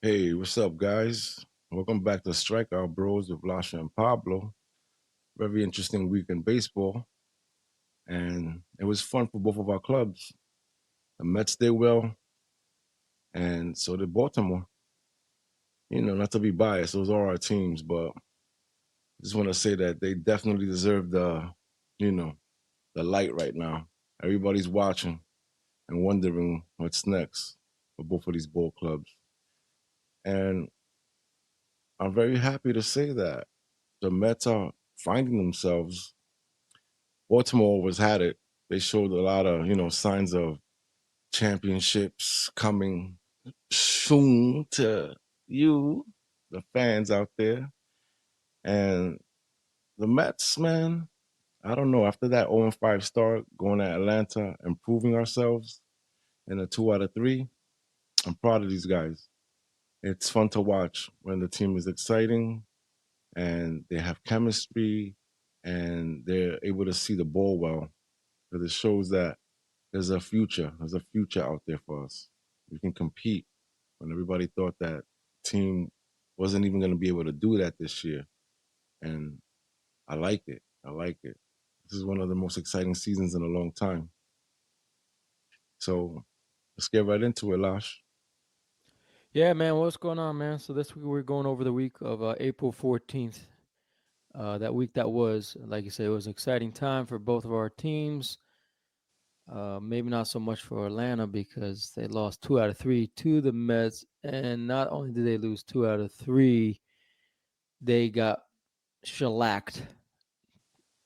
Hey, what's up, guys? Welcome back to Strikeout Bros with Lasha and Pablo. Very interesting week in baseball, and it was fun for both of our clubs. The Mets did well, and so did Baltimore. Not to be biased, those are our teams, but I just want to say that they definitely deserve you know, the light right now. Everybody's watching and wondering what's next for both of these ball clubs, and I'm very happy to say that the Mets are finding themselves. Baltimore was had it. They showed a lot of, signs of championships coming soon to you, the fans out there. And the Mets, man, I don't know. After that 0-5 start, going to Atlanta, improving ourselves in a 2 out of 3, I'm proud of these guys. It's fun to watch when the team is exciting and they have chemistry and they're able to see the ball well because it shows that there's a future. There's a future out there for us. We can compete when everybody thought that team wasn't even going to be able to do that this year. And I like it. I like it. This is one of the most exciting seasons in a long time. So let's get right into it, Lash. Yeah, man, what's going on, man? So this week we're going over the week of April 14th. That week that was, like you said, it was an exciting time for both of our teams. Maybe not so much for Atlanta because they lost 2 out of 3 to the Mets, and not only did they lose 2 out of 3, they got shellacked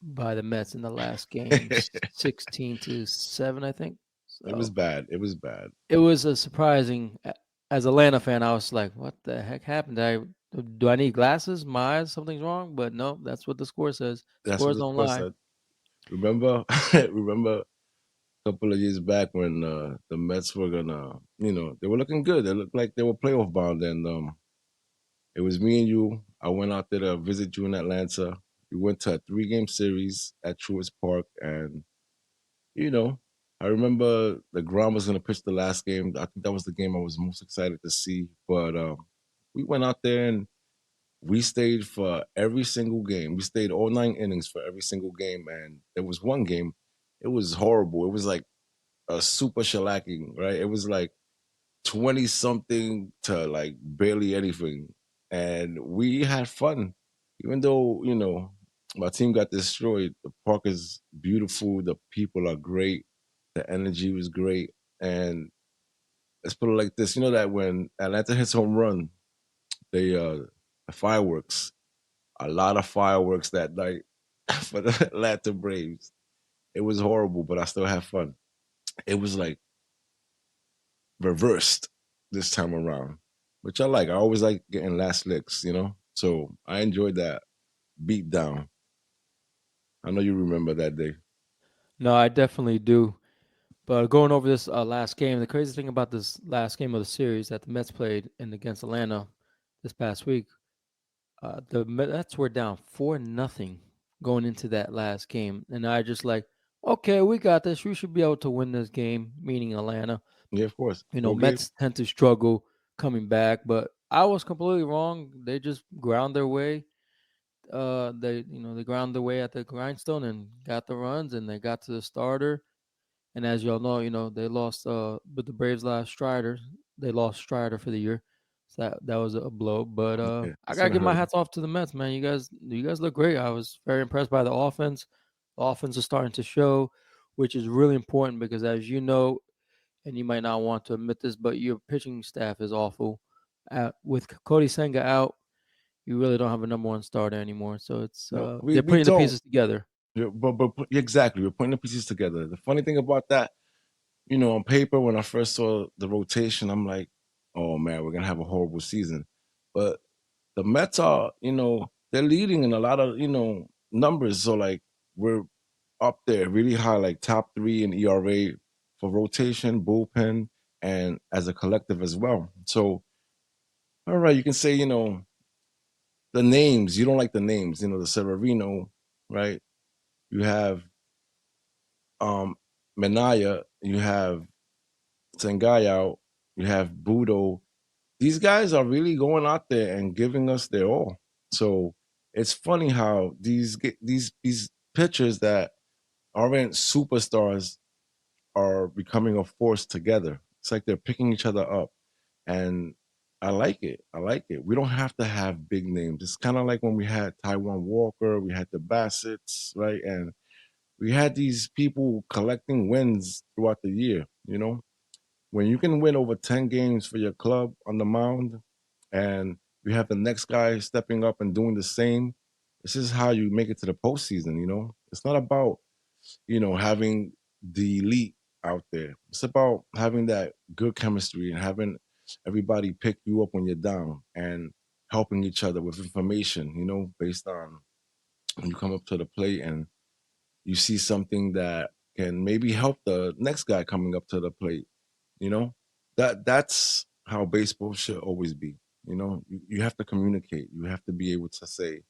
by the Mets in the last game, It 16-7, I think. was So bad. It was bad. it was a surprising. As a Atlanta fan, I was like, "What the heck happened? Do I need glasses? My eyes, something's wrong." But no, that's what the score says. That's what Scores the don't score lie. said. Remember, remember a couple of years back when the Mets were gonna, they were looking good. They looked like they were playoff bound, and it was me and you. I went out there to visit you in Atlanta. We went to a 3-game series at Truist Park, and you know, I remember the Grom was going to pitch the last game. I think that was the game I was most excited to see. But we went out there and we stayed for every single game. We stayed all 9 innings for every single game, and there was one game. It was horrible. It was like a super shellacking, right? It was like 20 something to like barely anything. And we had fun. Even though, my team got destroyed, the park is beautiful, the people are great, the energy was great. And let's put it like this, that when Atlanta hits home run, they the fireworks, a lot of fireworks that night for the Atlanta Braves. It was horrible, but I still had fun. It was like reversed this time around, which I like. I always like getting last licks. So I enjoyed that beat down. I know you remember that day. No, I definitely do. But going over this last game, the crazy thing about this last game of the series that the Mets played in against Atlanta this past week, the Mets were down 4-0 going into that last game, and I just like, okay, we got this. We should be able to win this game, meaning Atlanta. Yeah, of course. Okay. Mets tend to struggle coming back, but I was completely wrong. They just ground their way. They ground their way at the grindstone and got the runs, and they got to the starter. And as y'all know, they lost. But the Braves lost Strider. They lost Strider for the year, so that was a blow. But Yeah, I it's gotta gonna give my hurt. hats off to the Mets, man. You guys look great. I was very impressed by the offense. The offense is starting to show, which is really important because, as you know, and you might not want to admit this, but your pitching staff is awful. With Cody Senga out, you really don't have a number one starter anymore. So it's No, we they're we putting the don't. pieces together. Yeah, but exactly, we're putting the pieces together. The funny thing about that, on paper, when I first saw the rotation, I'm like, oh man, we're gonna have a horrible season. But the Mets are, they're leading in a lot of, numbers. So like we're up there really high, like top 3 in ERA for rotation, bullpen, and as a collective as well. So all right, you can say, the names. You don't like the names, the Severino, right? You have Manaya, you have Sengaya, you have Budo. these guys are really going out there and giving us their all. So it's funny how these pitchers that aren't superstars are becoming a force together. It's like they're picking each other up, and I like it. I like it. We don't have to have big names. It's kind of like when we had Taiwan Walker, we had the Bassett's, right? And we had these people collecting wins throughout the year. When you can win over 10 games for your club on the mound, and you have the next guy stepping up and doing the same, this is how you make it to the postseason. It's not about having the elite out there. It's about having that good chemistry and having everybody pick you up when you're down and helping each other with information, based on when you come up to the plate and you see something that can maybe help the next guy coming up to the plate, you know? That's how baseball should always be. You have to communicate. You have to be able to say,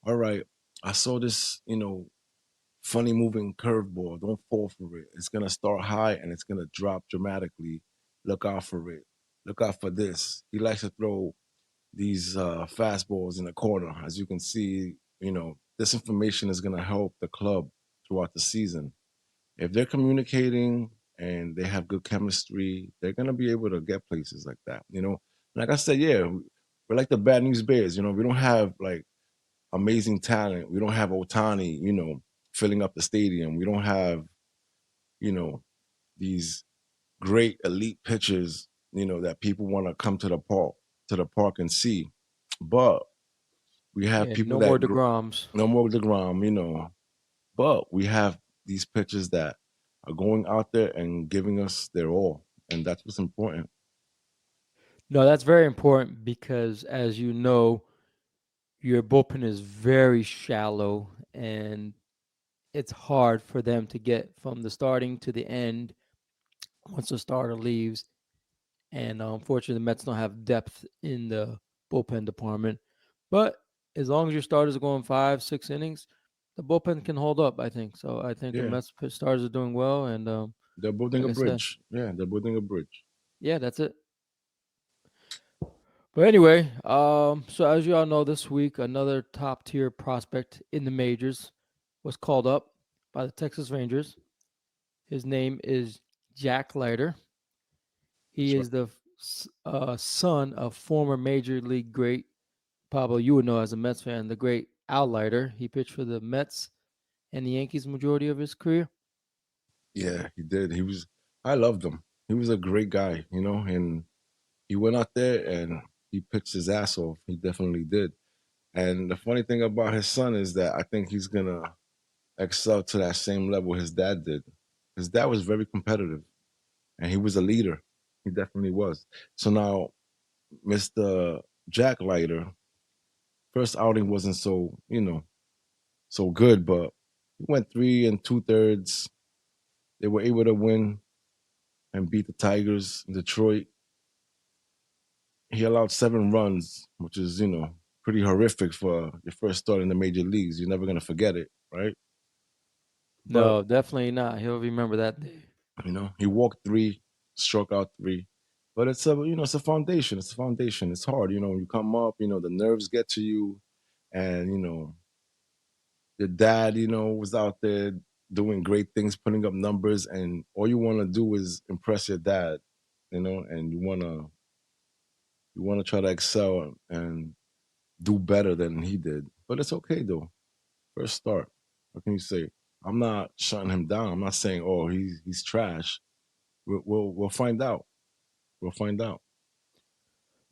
all right, I saw this, funny moving curveball. Don't fall for it. It's gonna start high and it's gonna drop dramatically. Look out for it. Look out for this. He likes to throw these fastballs in the corner. As you can see, this information is gonna help the club throughout the season. If they're communicating and they have good chemistry, they're gonna be able to get places like that. Like I said, yeah, we're like the bad news bears. We don't have like amazing talent. We don't have Otani, filling up the stadium. We don't have, you know, these great elite pitchers, that people want to come to the park and see. But we have Yeah, people no more that Degroms. no more Degrom, but we have these pitchers that are going out there and giving us their all, and that's what's important. No, that's very important because, as you know, your bullpen is very shallow and it's hard for them to get from the starting to the end once the starter leaves. And unfortunately, the Mets don't have depth in the bullpen department. But as long as your starters are going 5, 6 innings, the bullpen can hold up, I think. So I think the Yeah, Mets starters are doing well. And they're building like a I said, bridge. Yeah, they're building a bridge. yeah, that's it. But anyway, so as you all know, this week another top tier prospect in the majors was called up by the Texas Rangers. His name is Jack Leiter. He That's right. is the son of former major league great Pablo. You would know as a Mets fan, the great Al Leiter. He pitched for the Mets and the Yankees majority of his career. Yeah, he did. I loved him. He was a great guy, and he went out there and he pitched his ass off. He definitely did. And the funny thing about his son is that I think he's gonna excel to that same level his dad did. His dad was very competitive and he was a leader. He definitely was. So now Mr. Jack Leiter, first outing wasn't so good, but he went 3 and 2/3. They were able to win and beat the Tigers in Detroit. He allowed 7 runs, which is, pretty horrific for your first start in the major leagues. You're never gonna forget it, right? But No, definitely not. He'll remember that day. he walked 3, struck out 3. But it's a foundation. It's a foundation. It's hard, when you come up, the nerves get to you, and your dad, was out there doing great things, putting up numbers, and all you want to do is impress your dad, and you wanna try to excel and do better than he did. But it's okay though. First start. What can you say? I'm not shutting him down. I'm not saying, oh, he's trash. We'll find out. We'll find out.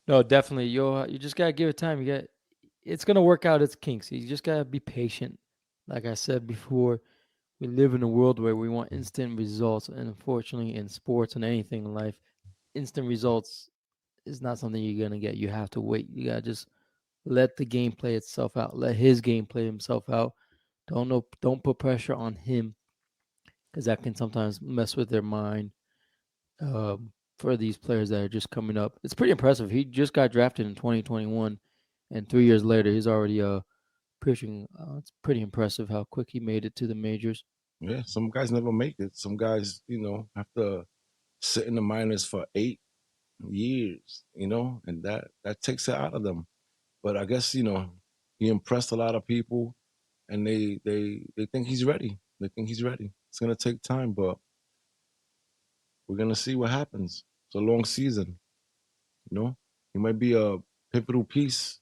No, definitely. You just gotta give it time. It's gonna work out its kinks. You just gotta be patient. Like I said before, we live in a world where we want instant results, and unfortunately, in sports and anything in life, instant results is not something you're gonna get. You have to wait. You gotta just let the game play itself out. Let his game play himself out. Don't put pressure on him because that can sometimes mess with their mind. For these players that are just coming up, it's pretty impressive. He just got drafted in 2021, and 3 years later, he's already pitching. It's pretty impressive how quick he made it to the majors. Yeah, some guys never make it. Some guys, have to sit in the minors for 8, years, and that takes it out of them. But I guess he impressed a lot of people, and they think he's ready. They think he's ready. It's gonna take time, but we're gonna see what happens. It's a long season, you know. He might be a pivotal piece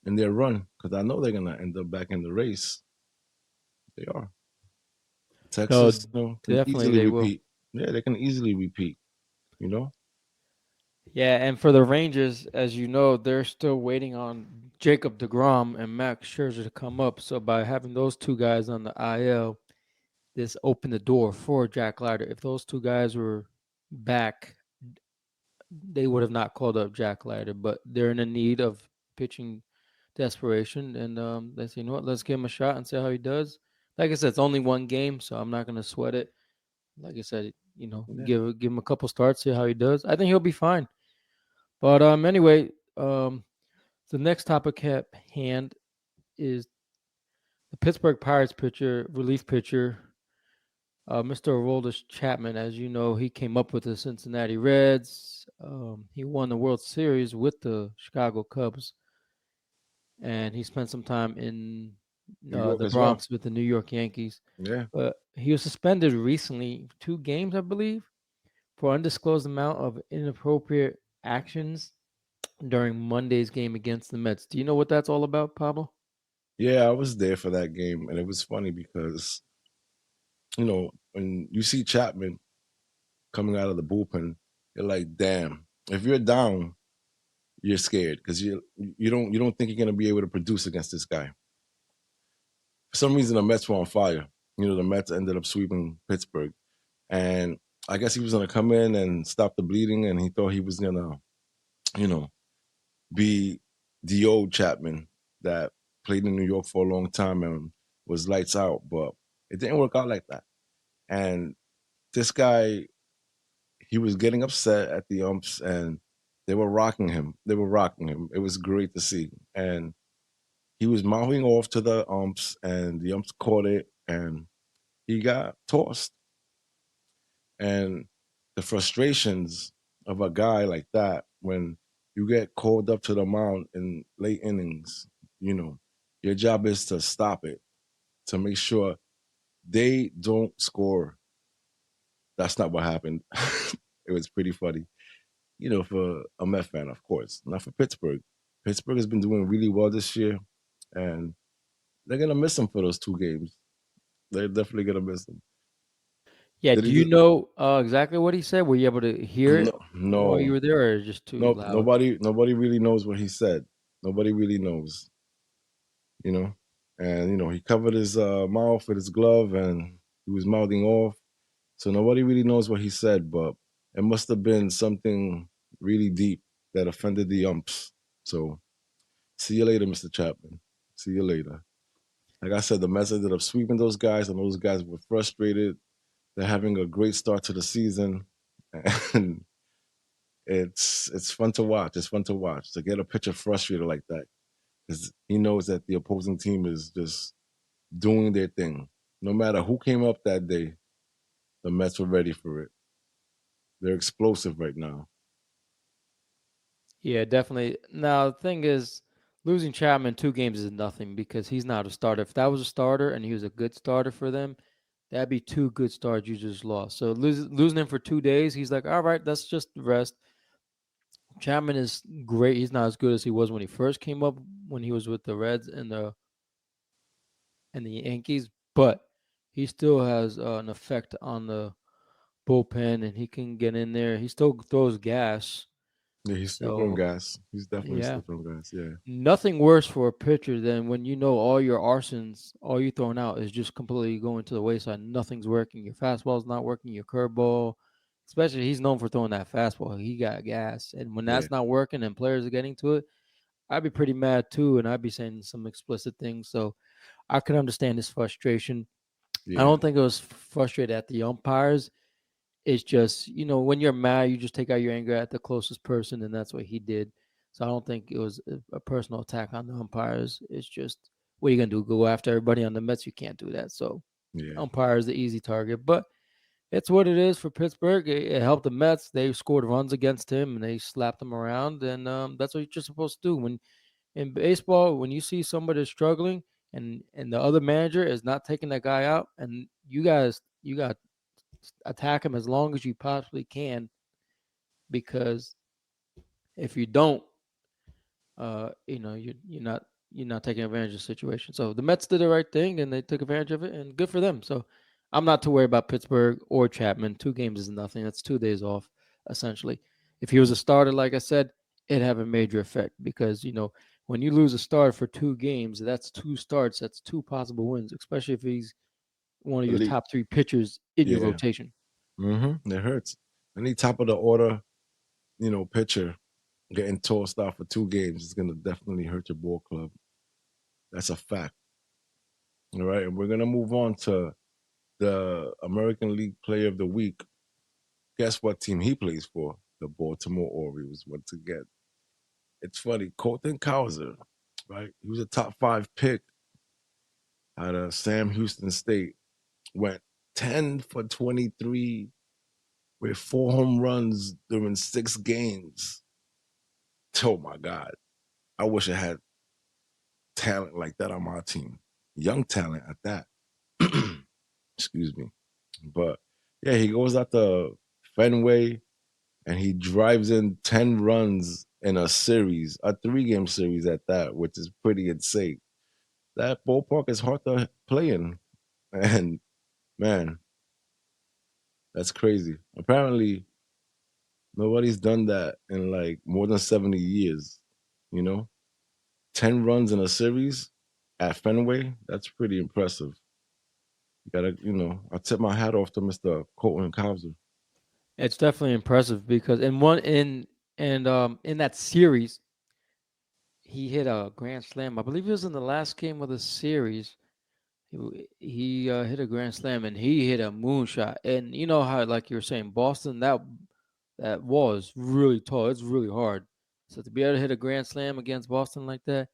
in their run because I know they're gonna end up back in the race. They are. No, Texas, can definitely easily they will. repeat. Yeah, they can easily repeat. You know. Yeah, and for the Rangers, as you know, they're still waiting on Jacob DeGrom and Max Scherzer to come up. So by having those two guys on the IL, this opened the door for Jack Leiter. If those two guys were back, they would have not called up Jack Leiter. But they're in a need of pitching desperation, and they say, you know what, let's give him a shot and see how he does. Like I said, it's only one game, so I'm not gonna sweat it. Like I said, Yeah. give him a couple starts, see how he does. I think he'll be fine. But anyway, the next topic at hand is the Pittsburgh Pirates pitcher, relief pitcher, Mr. Aroldis Chapman. As you know, he came up with the Cincinnati Reds. He won the World Series with the Chicago Cubs, and he spent some time in New York the as well. Bronx with the New York Yankees. Yeah. But he was suspended recently, 2 games, I believe, for undisclosed amount of inappropriate actions during Monday's game against the Mets. Do you know what that's all about, Pablo? Yeah, I was there for that game, and it was funny because when you see Chapman coming out of the bullpen, you're like, damn. If you're down, you're scared because you don't think you're gonna be able to produce against this guy. For some reason, the Mets were on fire. The Mets ended up sweeping Pittsburgh, and I guess he was gonna come in and stop the bleeding, and he thought he was gonna, you know, be the old Chapman that played in New York for a long time and was lights out, but it didn't work out like that. And this guy, he was getting upset at the umps, and they were rocking him. They were rocking him. It was great to see, and he was mouthing off to the umps, and the umps caught it, and he got tossed. And the frustrations of a guy like that when you get called up to the mound in late innings, you know, your job is to stop it, to make sure they don't score. That's not what happened. It was pretty funny, for a Met fan, of course, not for Pittsburgh. Pittsburgh has been doing really well this year, and they're gonna miss him for those 2 games. They're definitely gonna miss him. Yeah. Did Do he you just? know exactly what he said? Were you able to hear No, it while you no, were there, or just too no. loud? Nobody really knows what he said. Nobody really knows, you know. And he covered his mouth with his glove, and he was mouthing off. So nobody really knows what he said, but it must have been something really deep that offended the umps. So see you later, Mr. Chapman. See you later. Like I said, the Mets ended up sweeping those guys, and those guys were frustrated. They're having a great start to the season, and it's fun to watch. It's fun to watch to get a pitcher frustrated like that because he knows that the opposing team is just doing their thing. No matter who came up that day, the Mets were ready for it. They're explosive right now. Yeah, definitely. Now the thing is, losing Chapman 2 games is nothing because he's not a starter. If that was a starter and he was a good starter for them, that'd be 2 good starts you just lost. So losing him for 2 days, he's like, all right, that's just the rest. Chapman is great. He's not as good as he was when he first came up when he was with the Reds and the Yankees, but he still has an effect on the bullpen, and he can get in there. He still throws gas. Yeah, he's still throwing So gas. He's definitely yeah, still throwing gas. Yeah, nothing worse for a pitcher than when you know all your arsons, all you throwing out is just completely going to the wayside. Nothing's working. Your fastball's not working. Your curveball, especially he's known for throwing that fastball. He got gas, and when yeah, that's not working and players are getting to it, I'd be pretty mad too, and I'd be saying some explicit things. So I could understand his frustration. I yeah, don't think it was frustrated at the umpires. It's just, when you're mad, you just take out your anger at the closest person, and that's what he did. So I don't think it was a personal attack on the umpires. It's just, what are you gonna do? Go after everybody on the Mets? You can't do that. So yeah, umpire is the easy target, but It's what it is for Pittsburgh. It helped the Mets. They scored runs against him and they slapped him around, and that's what you're supposed to do. When in baseball, when you see somebody that's struggling and the other manager is not taking that guy out, and you got attack him as long as you possibly can, because if you don't, you're not taking advantage of the situation. So the Mets did the right thing and they took advantage of it, and good for them. So I'm not too worried about Pittsburgh or Chapman. 2 games is nothing. That's 2 days off essentially. If he was a starter, like I said, it'd have a major effect because when you lose a starter for 2 games, that's 2 starts. That's 2 possible wins, especially if he's one of your Elite. top 3 pitchers in your Yeah. rotation. That hurts. Any top of the order, pitcher getting tossed out for 2 games is gonna definitely hurt your ball club. That's a fact. All right. And we're gonna move on to the American League Player of the Week. Guess what team he plays for? The Baltimore Orioles once again. It's funny, Colton Cowser, right? He was a top 5 pick out of Sam Houston State. Went 10 for 23 with 4 home runs during 6 games. Oh my God. I wish I had talent like that on my team. Young talent at that. Excuse me. But yeah, he goes out to Fenway and he drives in 10 runs in a series, a 3 game series at that, which is pretty insane. That ballpark is hard to play in. And man, that's crazy. Apparently, nobody's done that in like more than 70 years, you know? 10 runs in a series at Fenway, that's pretty impressive. You gotta, I tip my hat off to Mr. Colton Cowser. It's definitely impressive because in that series, he hit a grand slam. I believe it was in the last game of the series. He hit a grand slam and he hit a moonshot. And you know how, like you were saying, Boston, that wall is really tall. It's really hard. So to be able to hit a grand slam against Boston like that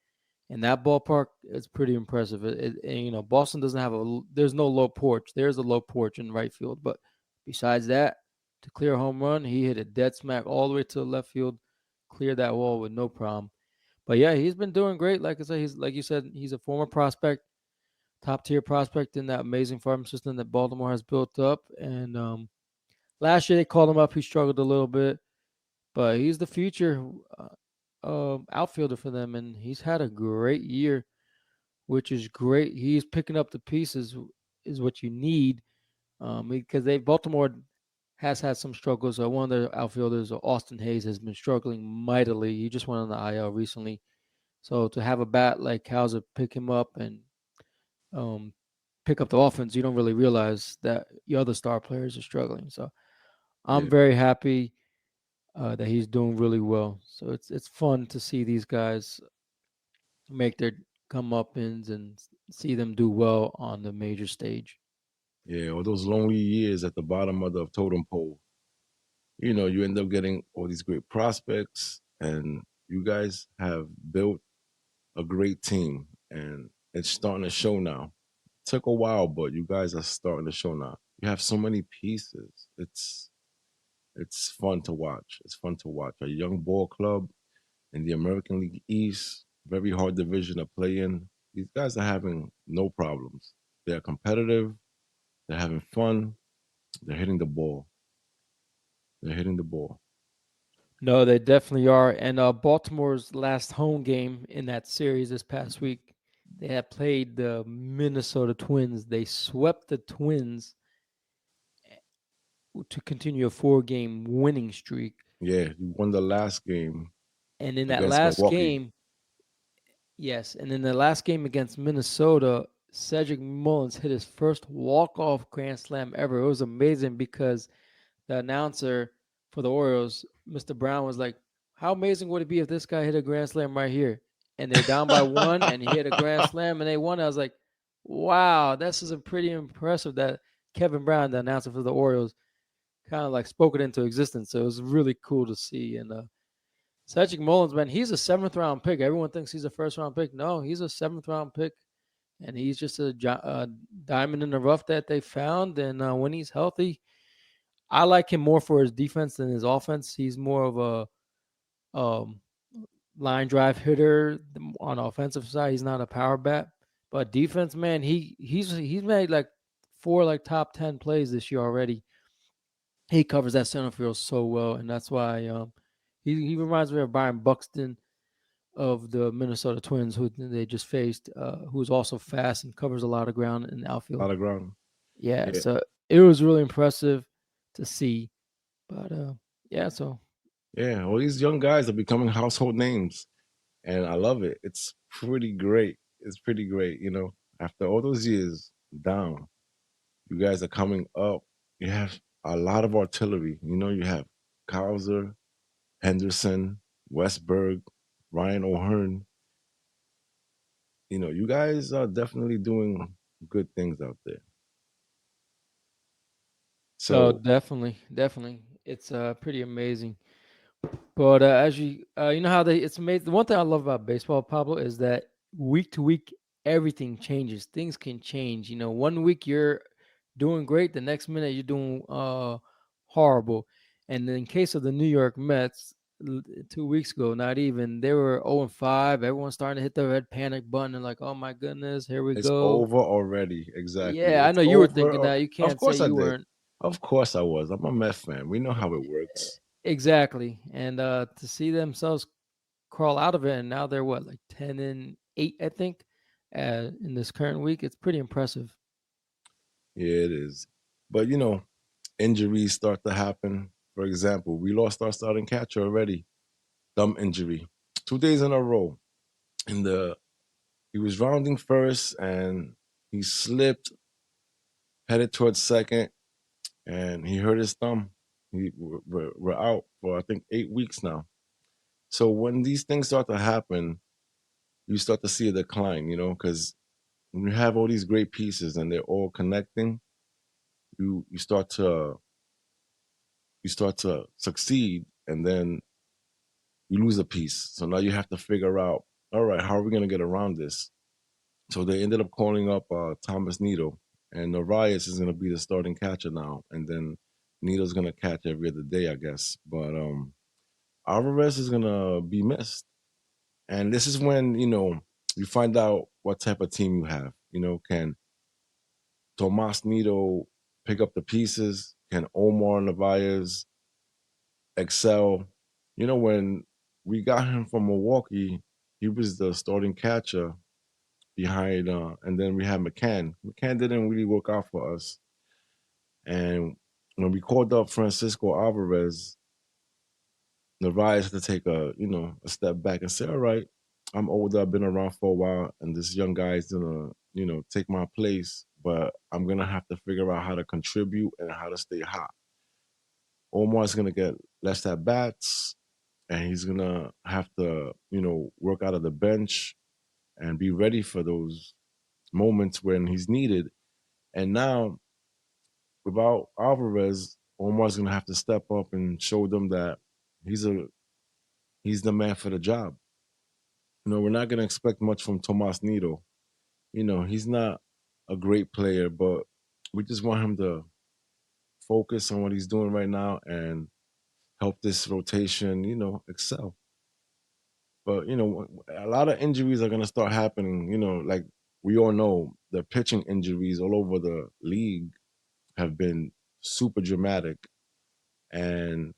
in that ballpark, it's pretty impressive. And, Boston doesn't have there's no low porch. There's a low porch in right field, but besides that, to clear a home run, he hit a dead smack all the way to the left field, cleared that wall with no problem. But yeah, he's been doing great. Like I said, he's like you said, he's a former prospect, top tier prospect in that amazing farm system that Baltimore has built up. And last year they called him up. He struggled a little bit, but he's the future outfielder for them, and he's had a great year, which is great. He's picking up the pieces, is what you need, because they Baltimore has had some struggles. One of their outfielders, Austin Hayes, has been struggling mightily. He just went on the IL recently. So to have a bat like Hauser pick him up and um, pick up the offense, you don't really realize that your other star players are struggling. So I'm Yeah. very happy that he's doing really well. So it's fun to see these guys make their comeuppance and see them do well on the major stage. Yeah, all those lonely years at the bottom of the totem pole. You end up getting all these great prospects, and you guys have built a great team, and it's starting to show now. It took a while, but you guys are starting to show now. You have so many pieces. It's fun to watch. It's fun to watch. A young ball club in the American League East, very hard division to play in. These guys are having no problems. They're competitive. They're having fun. They're hitting the ball. They're hitting the ball. No, they definitely are. And Baltimore's last home game in that series this past week, they had played the Minnesota Twins. They swept the Twins to continue a 4 game winning streak. Yeah, you won the last game And in that against last Milwaukee. game, yes, and in the last game against Minnesota, Cedric Mullins hit his first walk-off grand slam ever. It was amazing because the announcer for the Orioles, Mr. Brown, was like, "How amazing would it be if this guy hit a grand slam right here?" And they're down by one, and he hit a grand slam, and they won. I was like, "Wow, this is a pretty impressive." That Kevin Brown, the announcer for the Orioles, kind of like spoke it into existence. So it was really cool to see. And Cedric Mullins, man, he's a 7th round pick. Everyone thinks he's a 1st round pick. No, he's a 7th round pick, and he's just a diamond in the rough that they found. And when he's healthy, I like him more for his defense than his offense. He's more of a line drive hitter on offensive side. He's not a power bat, but defense, man, he's made like four like top 10 plays this year already. He covers that center field so well, and that's why he reminds me of Byron Buxton of the Minnesota Twins, who they just faced, who's also fast and covers a lot of ground in the A outfield. lot of ground. Yeah, Yeah, so it was really impressive to see. But yeah, so yeah. All these young guys are becoming household names, and I love it. It's pretty great. It's pretty great. After all those years down, you guys are coming up. You have a lot of artillery. You have Cowser, Henderson, Westberg, Ryan O'Hearn. You guys are definitely doing good things out there. So definitely, definitely, it's pretty amazing. But as you know how it's amazing. The one thing I love about baseball, Pablo, is that week to week everything changes. Things can change. One week you're doing great, the next minute you're doing horrible. And in case of the New York Mets, 2 weeks ago, not even they were 0-5. Everyone's starting to hit the red panic button and like, oh my goodness, here we it's go. over already. Exactly. Yeah, I It's know you were over. thinking that. You Of can't say course I you did. weren't. Of course I was. I'm a Met fan. We know how it works. Exactly. And to see themselves crawl out of it, and now they're what, like 10-8, I think, in this current week. It's pretty impressive. Yeah, it is. But injuries start to happen. For example, we lost our starting catcher already. Thumb injury. 2 days in a row. And he was rounding first and he slipped, headed towards second, and he hurt his thumb. We're out for I think 8 weeks now. So when these things start to happen, you start to see a decline, because when you have all these great pieces and they're all connecting, you start to succeed, and then you lose a piece. So now you have to figure out, all right, how are we going to get around this? So they ended up calling up Thomas Nito, and Narias is going to be the starting catcher now, and then Nito's going to catch every other day, I guess. But Alvarez is going to be missed, and this is when you find out what type of team you have. Can Tomas Nito pick up the pieces? Can Omar Narvaez excel? When we got him from Milwaukee, he was the starting catcher behind, and then we had McCann. McCann didn't really work out for us. And when we called up Francisco Alvarez, Narvaez had to take a step back and say, all right, I'm older, I've been around for a while, and this young guy is gonna, take my place, but I'm gonna have to figure out how to contribute and how to stay hot. Omar's gonna get less at bats, and he's gonna have to, work out of the bench and be ready for those moments when he's needed. And now, without Alvarez, Omar's gonna have to step up and show them that he's a he's the man for the job. We're not gonna expect much from Tomas Nito. He's not a great player, but we just want him to focus on what he's doing right now and help this rotation, excel. But a lot of injuries are gonna start happening. Like we all know, the pitching injuries all over the league have been super dramatic, and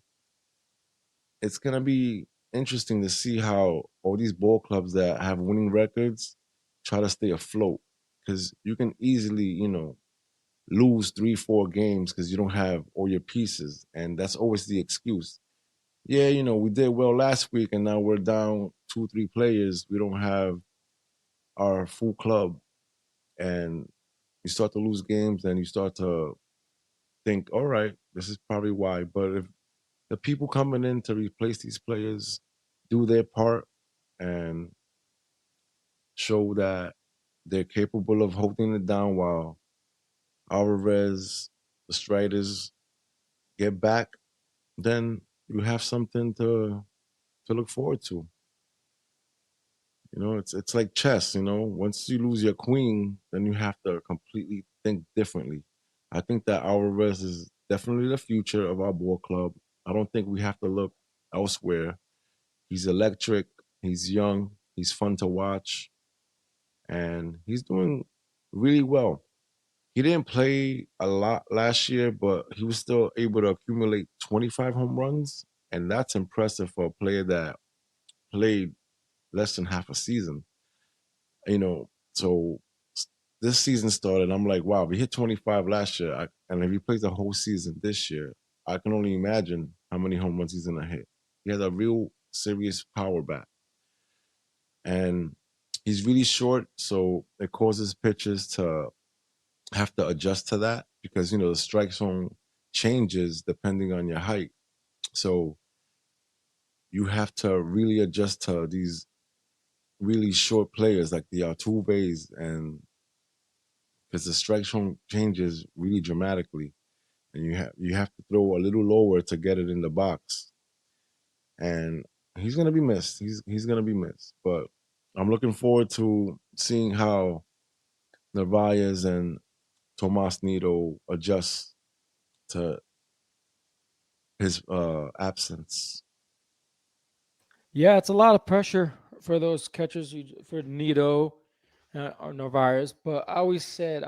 it's gonna be interesting to see how all these ball clubs that have winning records try to stay afloat, because you can easily, lose 3, 4 games because you don't have all your pieces, and that's always the excuse. Yeah, we did well last week, and now we're down 2, 3 players. We don't have our full club, and you start to lose games, and you start to think, all right, this is probably why. But if the people coming in to replace these players do their part and show that they're capable of holding it down while Alvarez, the Striders get back, then you have something to look forward to. It's like chess. Once you lose your queen, then you have to completely think differently. I think that Alvarez is definitely the future of our ball club. I don't think we have to look elsewhere. He's electric. He's young. He's fun to watch, and he's doing really well. He didn't play a lot last year, but he was still able to accumulate 25 home runs, and that's impressive for a player that played less than half a season. You know, so this season started. I'm like, wow, if he hit 25 last year, and if he plays the whole season this year, I can only imagine how many home runs he's gonna hit. He has a real serious power bat, and he's really short, so it causes pitchers to have to adjust to that because the strike zone changes depending on your height. So you have to really adjust to these really short players like the Altuves, and because the strike zone changes really dramatically, and you have to throw a little lower to get it in the box, and he's gonna be missed. He's gonna be missed, but I'm looking forward to seeing how Narvaez and Tomas Nido adjust to his absence. Yeah, it's a lot of pressure for those catchers, for Nito or Narvaez. But I've always said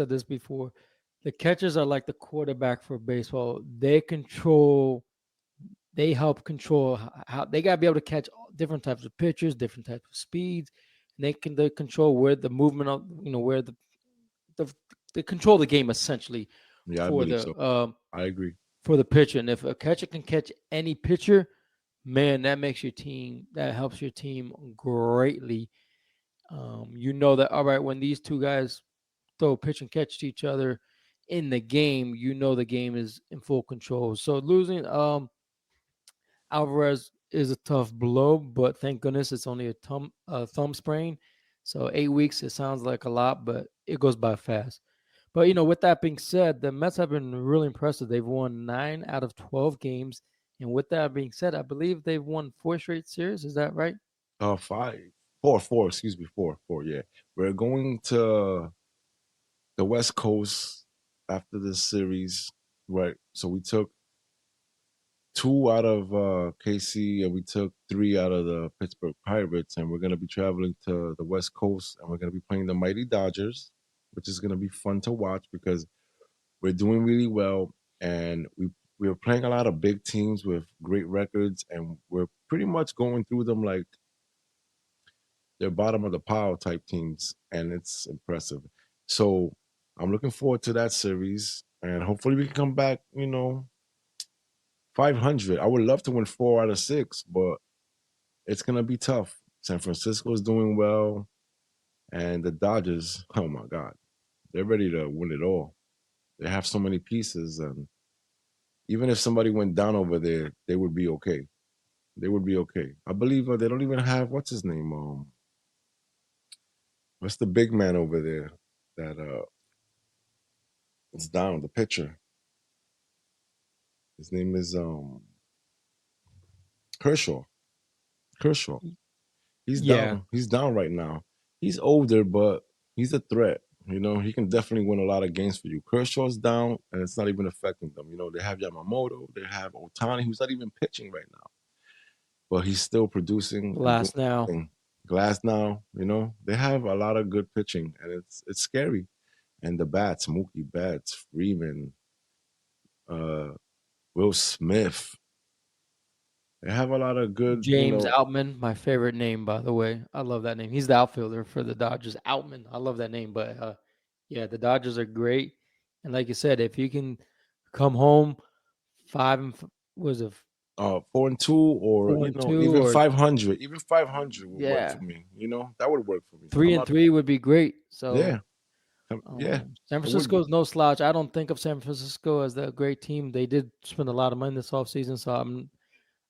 this before, the catchers are like the quarterback for baseball. They help control how they gotta be able to catch different types of pitches, different types of speeds, and they control where the movement of where the they control the game essentially Yeah, I for believe the so. I agree. pitcher. And if a catcher can catch any pitcher, man, that helps your team greatly. You know that all right when these two guys throw pitch and catch to each other in the game, you know the game is in full control. So losing Alvarez is a tough blow, but thank goodness it's only a thumb sprain. So 8 weeks, it sounds like a lot, but it goes by fast. But with that being said, the Mets have been really impressive. They've won 9 out of 12 games, and with that being said, I believe they've won 4 straight series. Is that right? Five, four. Excuse me, four. Yeah, we're going to the West Coast after this series, right? So we took two out of KC, and we took three out of the Pittsburgh Pirates, and we're gonna be traveling to the West Coast, and we're gonna be playing the mighty Dodgers, which is gonna be fun to watch because we're doing really well, and we're playing a lot of big teams with great records, and we're pretty much going through them like they're bottom of the pile type teams, and it's impressive. So I'm looking forward to that series, and hopefully we can come back, 500. I would love to win 4 out of 6, but it's gonna be tough. San Francisco's doing well, and the Dodgers, oh my God, they're ready to win it all. They have so many pieces, and even if somebody went down over there, they would be okay. They would be okay. I believe they don't even have what's his name. What's the big man over there that is down? The pitcher. His name is Kershaw. Kershaw. He's Yeah. down. He's down right now. He's older, but he's a threat. He can definitely win a lot of games for you. Kershaw's down, and it's not even affecting them. They have Yamamoto, they have Otani, who's not even pitching right now, but he's still producing and doing Last now. thing. Glass now, they have a lot of good pitching, and it's scary. And the bats, Mookie Betts, Freeman, uh, Will Smith, they have a lot of good, James Outman, my favorite name, by the way. I love that name. He's the outfielder for the Dodgers. Outman. I love that name. But yeah, the Dodgers are great. And like you said, if you can come home was it 4-2, or 4-2 even or 500. Even 500 would work for yeah, me. That would work for me. I'm three and not. three would be great. So Yeah, yeah, San it would be. Francisco is no slouch. I don't think of San Francisco as the great team. They did spend a lot of money this offseason, so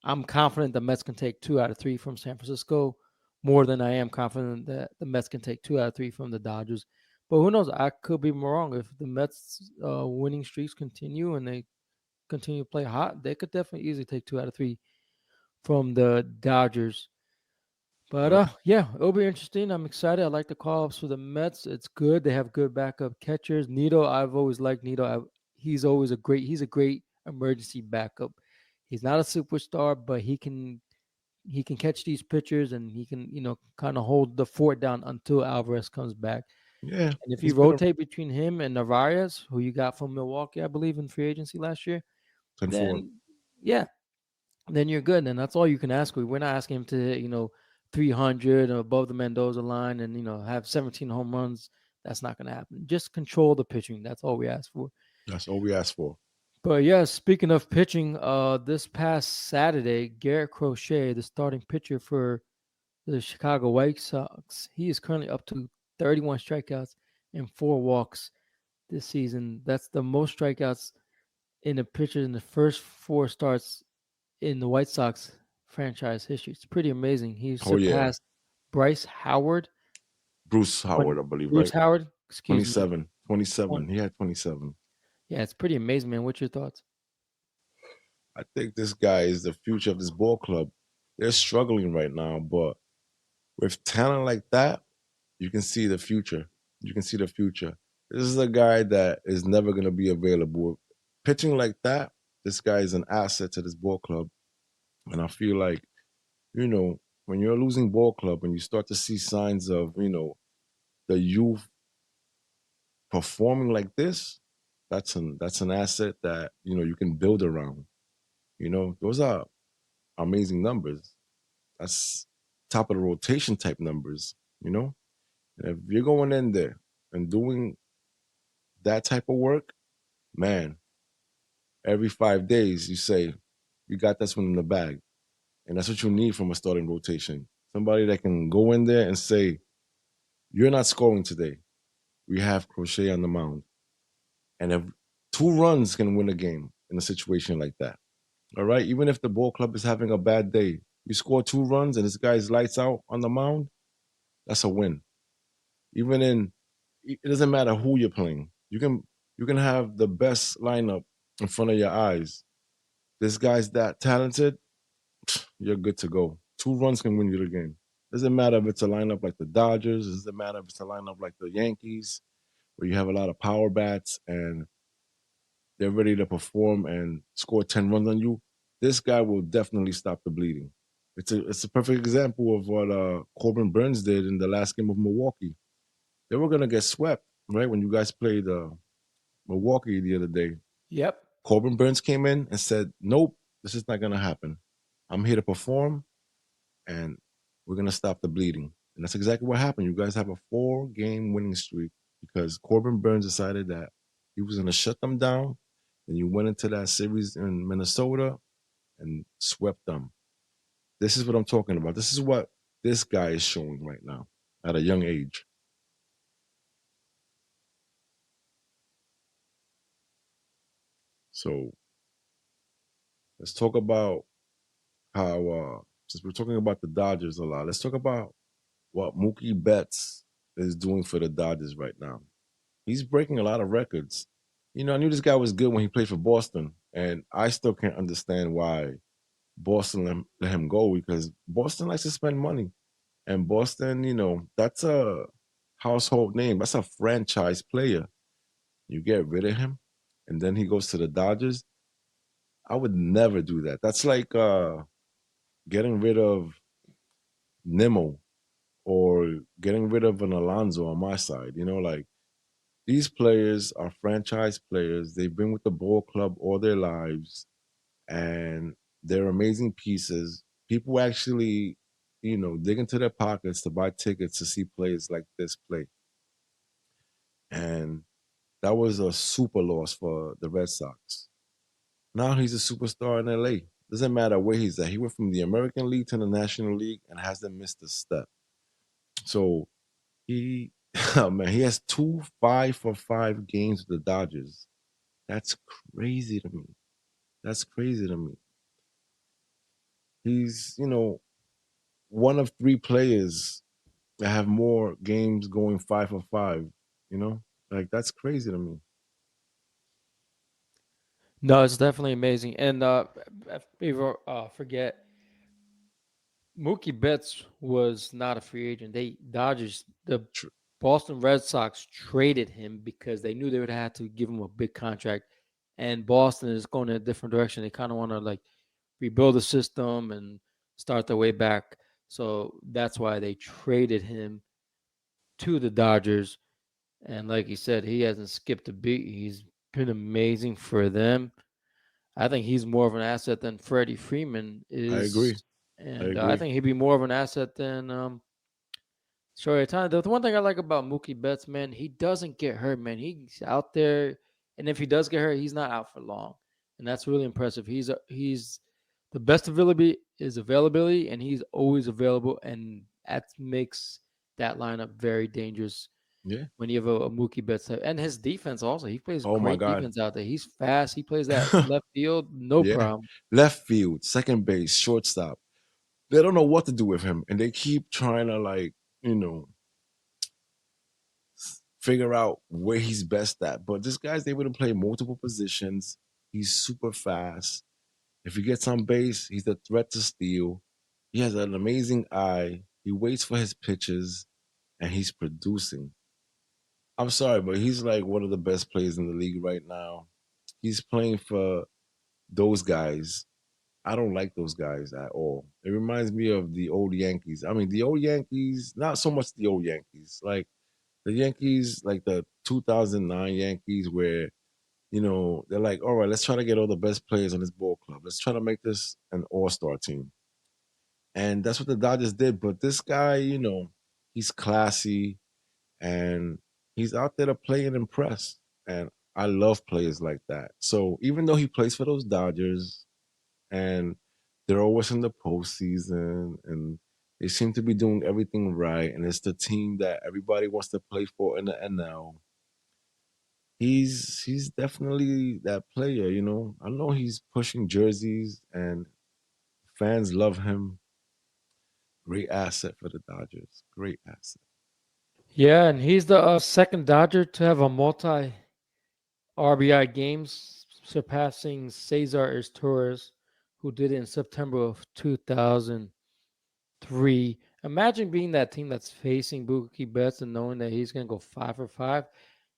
I'm confident the Mets can take 2 out of 3 from San Francisco, more than I am confident that the Mets can take 2 out of 3 from the Dodgers. But who knows? I could be wrong. If the Mets winning streaks continue and they continue to play hot, they could definitely easily take 2 out of 3 from the Dodgers. But Yep. yeah, it'll be interesting. I'm excited. I like the call ups for the Mets. It's good. They have good backup catchers. Nito, I've always liked Nito. he's a great emergency backup. He's not a superstar, but he can catch these pitchers and he can kind of hold the fort down until Alvarez comes back. Yeah, And if he's you been a rotate between him and Narvaez, who you got from Milwaukee, I believe in free agency last year, 10-4. then yeah, then you're good. And that's all you can ask for. We're not asking him to hit 300 or above the Mendoza line and have 17 home runs. That's not going to happen. Just control the pitching. That's all we ask for. That's all we asked for. But yeah, speaking of pitching, this past Saturday, Garrett Crochet, the starting pitcher for the Chicago White Sox, he is currently up to 31 strikeouts and 4 walks this season. That's the most strikeouts in a pitcher in the first 4 starts in the White Sox franchise history. It's pretty amazing. He Oh yeah, surpassed Bryce Howard, Bruce when Howard, I believe, Bruce right? Howard, excuse me. 27, 27. He had 27. Yeah, it's pretty amazing, man. What's your thoughts? I think this guy is the future of this ball club. They're struggling right now, but with talent like that, you can see the future. You can see the future. This is a guy that is never going to be available. Pitching like that, this guy is an asset to this ball club. And I feel like, when you're a losing ball club and you start to see signs of, the youth performing like this, that's an asset that, you can build around. Those are amazing numbers. That's top of the rotation type numbers, you know? And if you're going in there and doing that type of work, man, every 5 days you say, you got this one in the bag. And that's what you need from a starting rotation. Somebody that can go in there and say, you're not scoring today. We have Crochet on the mound. And if 2 runs can win a game in a situation like that, all right? Even if the ball club is having a bad day, you score 2 runs and this guy's lights out on the mound, that's a win. Even in it doesn't matter who you're playing. You can have the best lineup in front of your eyes. This guy's that talented, you're good to go. 2 runs can win you the game. Doesn't matter if it's a lineup like the Dodgers. Doesn't matter if it's a lineup like the Yankees, where you have a lot of power bats and they're ready to perform and score 10 runs on you. This guy will definitely stop the bleeding. It's a perfect example of what Corbin Burns did in the last game of Milwaukee. They were gonna get swept, right? When you guys played Milwaukee the other day, Yep. Corbin Burns came in and said, "Nope, this is not gonna happen. I'm here to perform, and we're gonna stop the bleeding." And that's exactly what happened. You guys have a 4-game winning streak because Corbin Burns decided that he was gonna shut them down. And you went into that series in Minnesota and swept them. This is what I'm talking about. This is what this guy is showing right now at a young age. So let's talk about how since we're talking about the Dodgers a lot, let's talk about what Mookie Betts is doing for the Dodgers right now. He's breaking a lot of records. I knew this guy was good when he played for Boston, and I still can't understand why Boston let him go because Boston likes to spend money. And Boston, that's a household name. That's a franchise player. You get rid of him, and then he goes to the Dodgers. I would never do that. That's like getting rid of Nimmo or getting rid of an Alonso on my side. Like these players are franchise players. They've been with the ball club all their lives and they're amazing pieces. People actually, dig into their pockets to buy tickets to see players like this play. And that was a super loss for the Red Sox. Now he's a superstar in LA. Doesn't matter where he's at. He went from the American League to the National League and hasn't missed a step. So he, oh man, he has 2 5-for-5 games with the Dodgers. That's crazy to me. That's crazy to me. He's, one of 3 players that have more games going 5-for-5. You know, like that's crazy to me. No, it's definitely amazing. And people forget Mookie Betts was not a free agent. The Boston Red Sox traded him because they knew they would have to give him a big contract and Boston is going in a different direction. They kind of want to like rebuild the system and start their way back. So that's why they traded him to the Dodgers. And like you said, he hasn't skipped a beat. He's been amazing for them. I think he's more of an asset than Freddie Freeman I agree. is, I and I agree. think he'd be more of an asset than Shohei Ohtani. The one thing I like about Mookie Betts, man, he doesn't get hurt, man. He's out there, and if he does get hurt, he's not out for long, and that's really impressive. He's the best availability is availability, and he's always available, and that makes that lineup very dangerous Yeah. when you have a Mookie Betts and his defense also. He plays Oh my great God. defense out there. He's fast. He plays that left field, no Yeah. problem. Left field, second base, shortstop. They don't know what to do with him, and they keep trying to like you know figure out where he's best at. But this guy's able to play multiple positions. He's super fast. If he gets on base, he's a threat to steal. He has an amazing eye. He waits for his pitches, and he's producing. I'm sorry, but he's like one of the best players in the league right now. He's playing for those guys. I don't like those guys at all. It reminds me of the old Yankees. I mean, the old Yankees, not so much the old Yankees, like the Yankees, like the 2009 Yankees, where, they're like, all right, let's try to get all the best players on this ball club. Let's try to make this an all star team. And that's what the Dodgers did. But this guy, he's classy and he's out there to play and impress. And I love players like that. So even though he plays for those Dodgers, and they're always in the postseason, and they seem to be doing everything right, and it's the team that everybody wants to play for in the NL. He's definitely that player, I know he's pushing jerseys, and fans love him. Great asset for the Dodgers. Great asset. Yeah, and he's the second Dodger to have a multi RBI games, surpassing Cesar Torres, who did it in September of 2003. Imagine being that team that's facing Mookie Betts and knowing that he's going to go 5 for 5.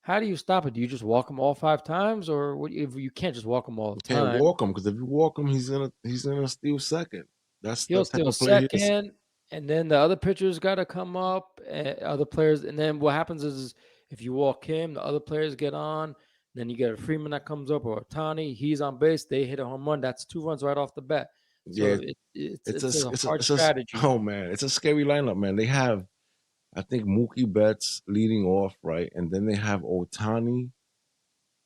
How do you stop it? Do you just walk him all 5 times, or if you can't just walk him all You the can't time? walk him because if you walk him, he's gonna steal second. That's the He'll type steal of player he is. second, and then the other pitchers got to come up, other players, and then what happens is if you walk him, the other players get on. Then you get a Freeman that comes up or a Tani. He's on base. They hit a home run. That's 2 runs right off the bat. So Yeah, it's a hard it's a strategy. oh man, it's a scary lineup, man. They have I think Mookie Betts leading off, right? And then they have Otani,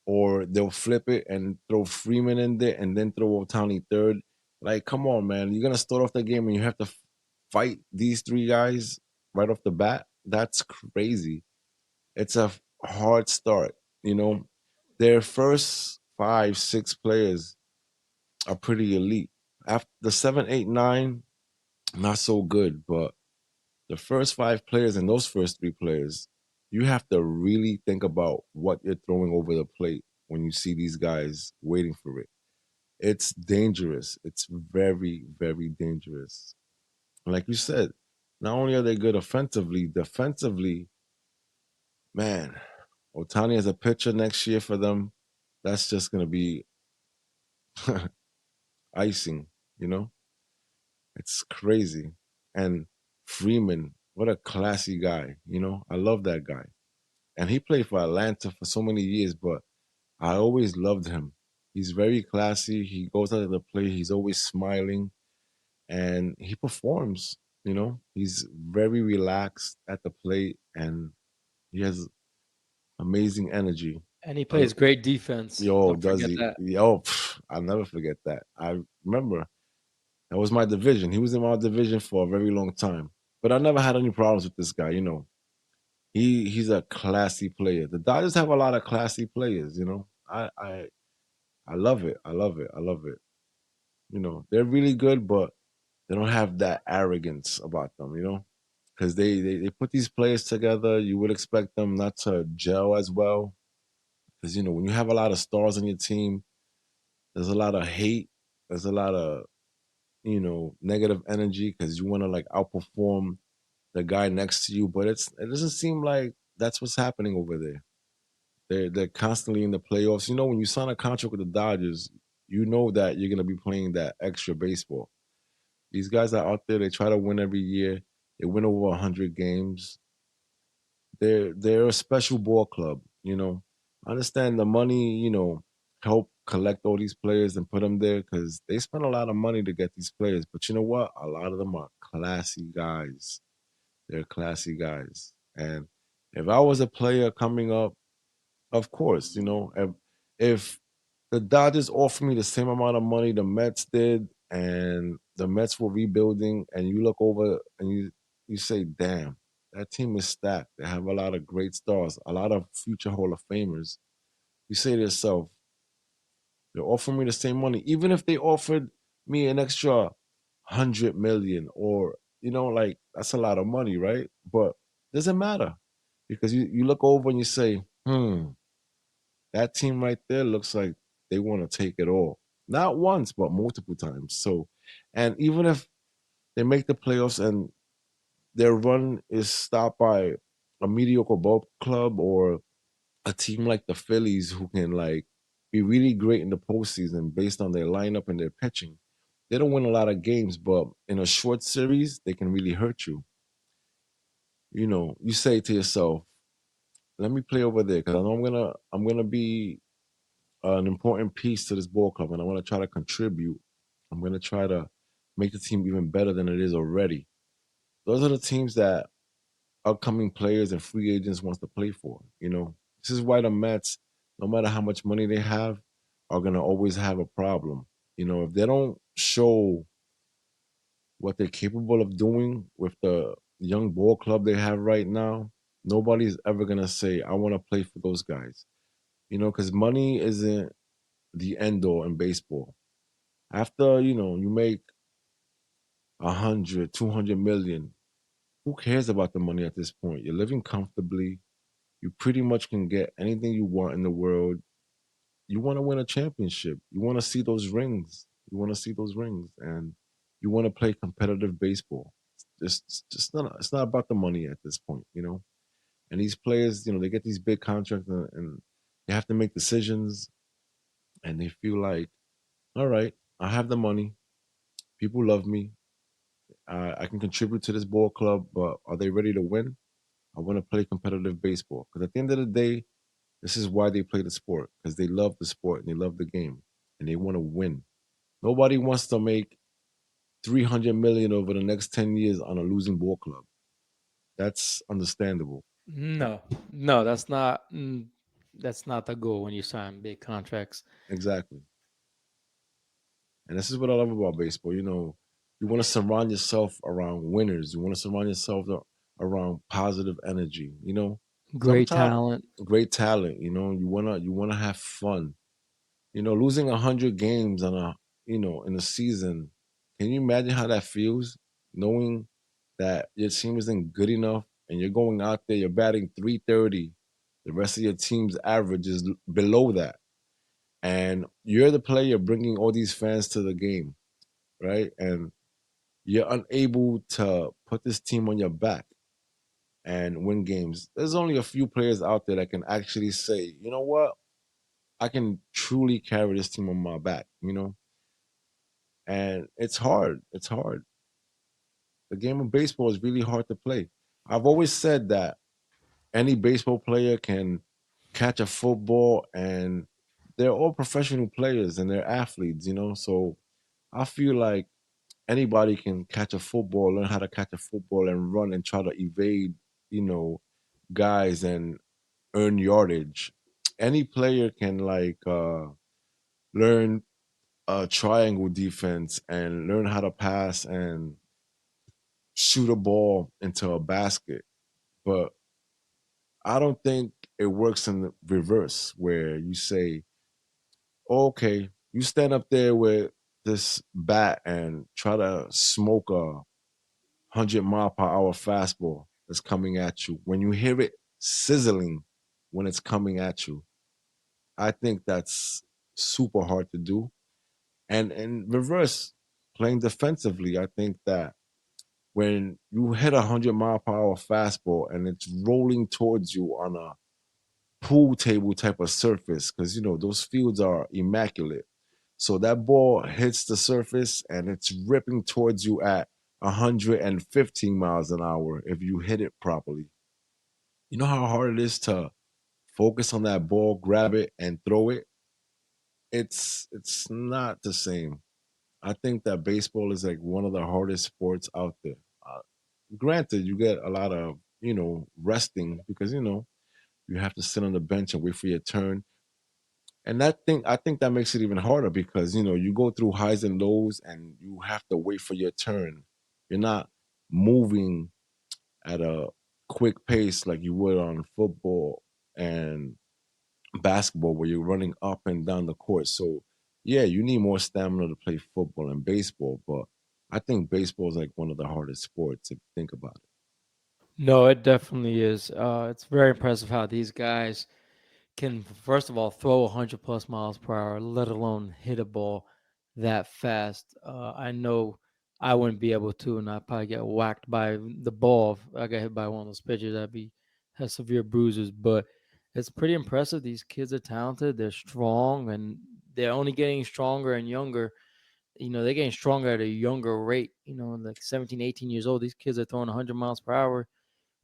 or they'll flip it and throw Freeman in there and then throw Otani third. Like, come on, man. You're gonna start off the game and you have to fight these three guys right off the bat. That's crazy. It's a hard start, you know. Their first five, six players are pretty elite. After the seven, eight, nine, not so good, but the first five players and those first three players, you have to really think about what you're throwing over the plate when you see these guys waiting for it. It's dangerous. It's very, very dangerous. And like you said, not only are they good offensively, defensively, man, Otani as a pitcher next year for them, that's just going to be icing, you know? It's crazy. And Freeman, what a classy guy, I love that guy. And he played for Atlanta for so many years, but I always loved him. He's very classy. He goes out of the plate. He's always smiling, and he performs. He's very relaxed at the plate, and he has amazing energy. And he Uh, plays great defense. Yo, Don't does forget he? that. Yo, I'll never forget that. I remember that was my division. He was in my division for a very long time, but I never had any problems with this guy. He's a classy player. The Dodgers have a lot of classy players. I love it. I love it. I love it. They're really good, but they don't have that arrogance about them. Because they put these players together. You would expect them not to gel as well. Because when you have a lot of stars on your team, there's a lot of hate. There's a lot of negative energy because you want to like outperform the guy next to you. But it doesn't seem like that's what's happening over there. They're constantly in the playoffs. You know, when you sign a contract with the Dodgers, you know that you're gonna be playing that extra baseball. These guys are out there. They try to win every year. They win over 100 games. They're a special ball club. You know, I understand the money. You know, help collect all these players and put them there because they spend a lot of money to get these players. But you know what? A lot of them are classy guys. They're classy guys. And if I was a player coming up, of course, you know, if the Dodgers offer me the same amount of money the Mets did, and the Mets were rebuilding, and you look over and you say, "Damn, that team is stacked. They have a lot of great stars, a lot of future Hall of Famers." You say to yourself, "They're offering me the same money, even if they offered me an extra 100 million, or like that's a lot of money, right?" But doesn't matter because you look over and you say, "Hmm." That team right there looks like they want to take it all. Not once, but multiple times. So, and even if they make the playoffs and their run is stopped by a mediocre ball club or a team like the Phillies who can like be really great in the postseason based on their lineup and their pitching, they don't win a lot of games, but in a short series, they can really hurt you. You know, you say to yourself, let me play over there because I know I'm gonna be an important piece to this ball club, and I want to try to contribute. I'm going to try to make the team even better than it is already. Those are the teams that upcoming players and free agents wants to play for. You know, this is why the Mets, no matter how much money they have, are going to always have a problem. You know, if they don't show what they're capable of doing with the young ball club they have right now, nobody's ever going to say, I want to play for those guys. You know, because money isn't the end all in baseball. After, you make 100, 200 million, who cares about the money at this point? You're living comfortably. You pretty much can get anything you want in the world. You want to win a championship. You want to see those rings. You want to see those rings, and you want to play competitive baseball. It's just not. It's not about the money at this point, you know. And these players, they get these big contracts, and they have to make decisions, and they feel like, all right, I have the money. People love me. I can contribute to this ball club, but are they ready to win? I want to play competitive baseball because at the end of the day, this is why they play the sport because they love the sport and they love the game and they want to win. Nobody wants to make 300 million over the next 10 years on a losing ball club. That's understandable. No, no, that's not the goal when you sign big contracts. Exactly. And this is what I love about baseball. You want to surround yourself around winners. You want to surround yourself around positive energy. Great Sometimes talent. great talent. You wanna have fun. Losing 100 games in a season. Can you imagine how that feels? Knowing that your team isn't good enough and you're going out there, you're batting 330. The rest of your team's average is below that, and you're the player bringing all these fans to the game, right? And you're unable to put this team on your back and win games. There's only a few players out there that can actually say, you know what, I can truly carry this team on my back, and it's hard. It's hard. The game of baseball is really hard to play. I've always said that any baseball player can catch a football, and they're all professional players and they're athletes, So I feel like anybody can catch a football, learn how to catch a football and run and try to evade, you know, guys and earn yardage. Any player can learn triangle defense and learn how to pass and shoot a ball into a basket. But I don't think it works in the reverse where you say, oh, okay, you stand up there with this bat and try to smoke a 100-mile-per-hour fastball that's coming at you. When you hear it sizzling when it's coming at you, I think that's super hard to do. And in reverse, playing defensively, I think that when you hit a 100-mile-per-hour fastball and it's rolling towards you on a pool table type of surface because those fields are immaculate. So that ball hits the surface and it's ripping towards you at 115 miles an hour if you hit it properly. You know how hard it is to focus on that ball, grab it, and throw it? It's not the same. I think that baseball is like one of the hardest sports out there. Uh, Granted, you get a lot of resting because you have to sit on the bench and wait for your turn. And I think that makes it even harder because you go through highs and lows and you have to wait for your turn. You're not moving at a quick pace like you would on football and basketball where you're running up and down the court. So yeah, you need more stamina to play football and baseball, but I think baseball is like one of the hardest sports if you think about it. No, it definitely is. It's very impressive how these guys can, first of all, throw 100 plus miles per hour, let alone hit a ball that fast. I know I wouldn't be able to, and I'd probably get whacked by the ball. If I got hit by one of those pitches, I'd be have severe bruises. But it's pretty impressive. These kids are talented. They're strong, and they're only getting stronger and younger. They're getting stronger at a younger rate. Like 17, 18 years old, these kids are throwing 100 miles per hour,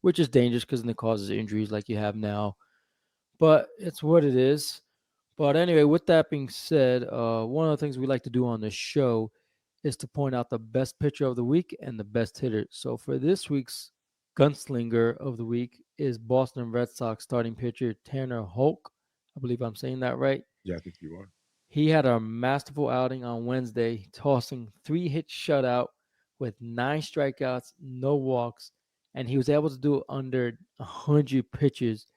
which is dangerous because then it causes injuries like you have now. But it's what it is. But anyway, with that being said, one of the things we like to do on this show is to point out the best pitcher of the week and the best hitter. So for this week's gunslinger of the week is Boston Red Sox starting pitcher Tanner Hulk. I believe I'm saying that right. Yeah, I think you are. He had a masterful outing on Wednesday, tossing 3 hit shutout with 9 strikeouts, no walks, and he was able to do it under 100 pitches,